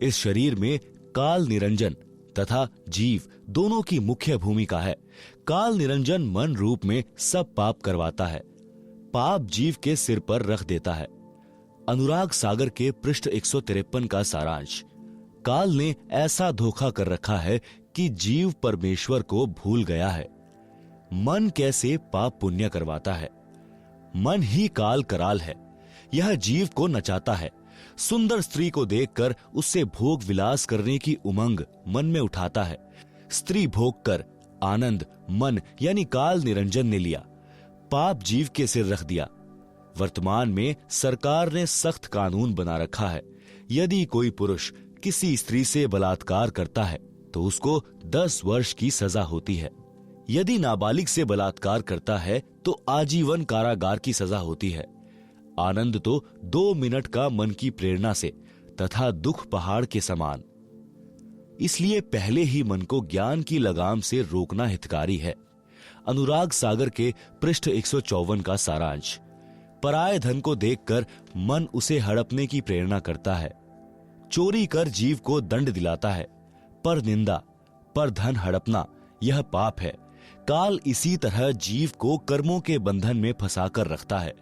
इस शरीर में काल निरंजन तथा जीव दोनों की मुख्य भूमिका है। काल निरंजन मन रूप में सब पाप करवाता है। पाप जीव के सिर पर रख देता है। अनुराग सागर के पृष्ठ 153 का सारांश। काल ने ऐसा धोखा कर रखा है कि जीव परमेश्वर को भूल गया है। मन कैसे पाप पुण्य करवाता है। मन ही काल कराल है। यह जीव को नचाता है। सुंदर स्त्री को देखकर उससे भोग विलास करने की उमंग मन में उठाता है। स्त्री भोग कर आनंद मन यानी काल निरंजन ने लिया, पाप जीव के सिर रख दिया। वर्तमान में सरकार ने सख्त कानून बना रखा है। यदि कोई पुरुष किसी स्त्री से बलात्कार करता है तो उसको 10 वर्ष की सजा होती है। यदि नाबालिग से बलात्कार करता है तो आजीवन कारागार की सजा होती है। आनंद तो 2 मिनट का मन की प्रेरणा से तथा दुख पहाड़ के समान। इसलिए पहले ही मन को ज्ञान की लगाम से रोकना हितकारी है। अनुराग सागर के पृष्ठ 154 का सारांश। पराये धन को देखकर मन उसे हड़पने की प्रेरणा करता है। चोरी कर जीव को दंड दिलाता है, पर निंदा पर धन हड़पना यह पाप है। काल इसी तरह जीव को कर्मों के बंधन में फंसाकर रखता है।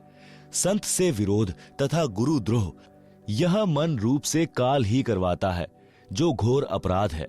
संत से विरोध तथा गुरुद्रोह यह मन रूप से काल ही करवाता है, जो घोर अपराध है।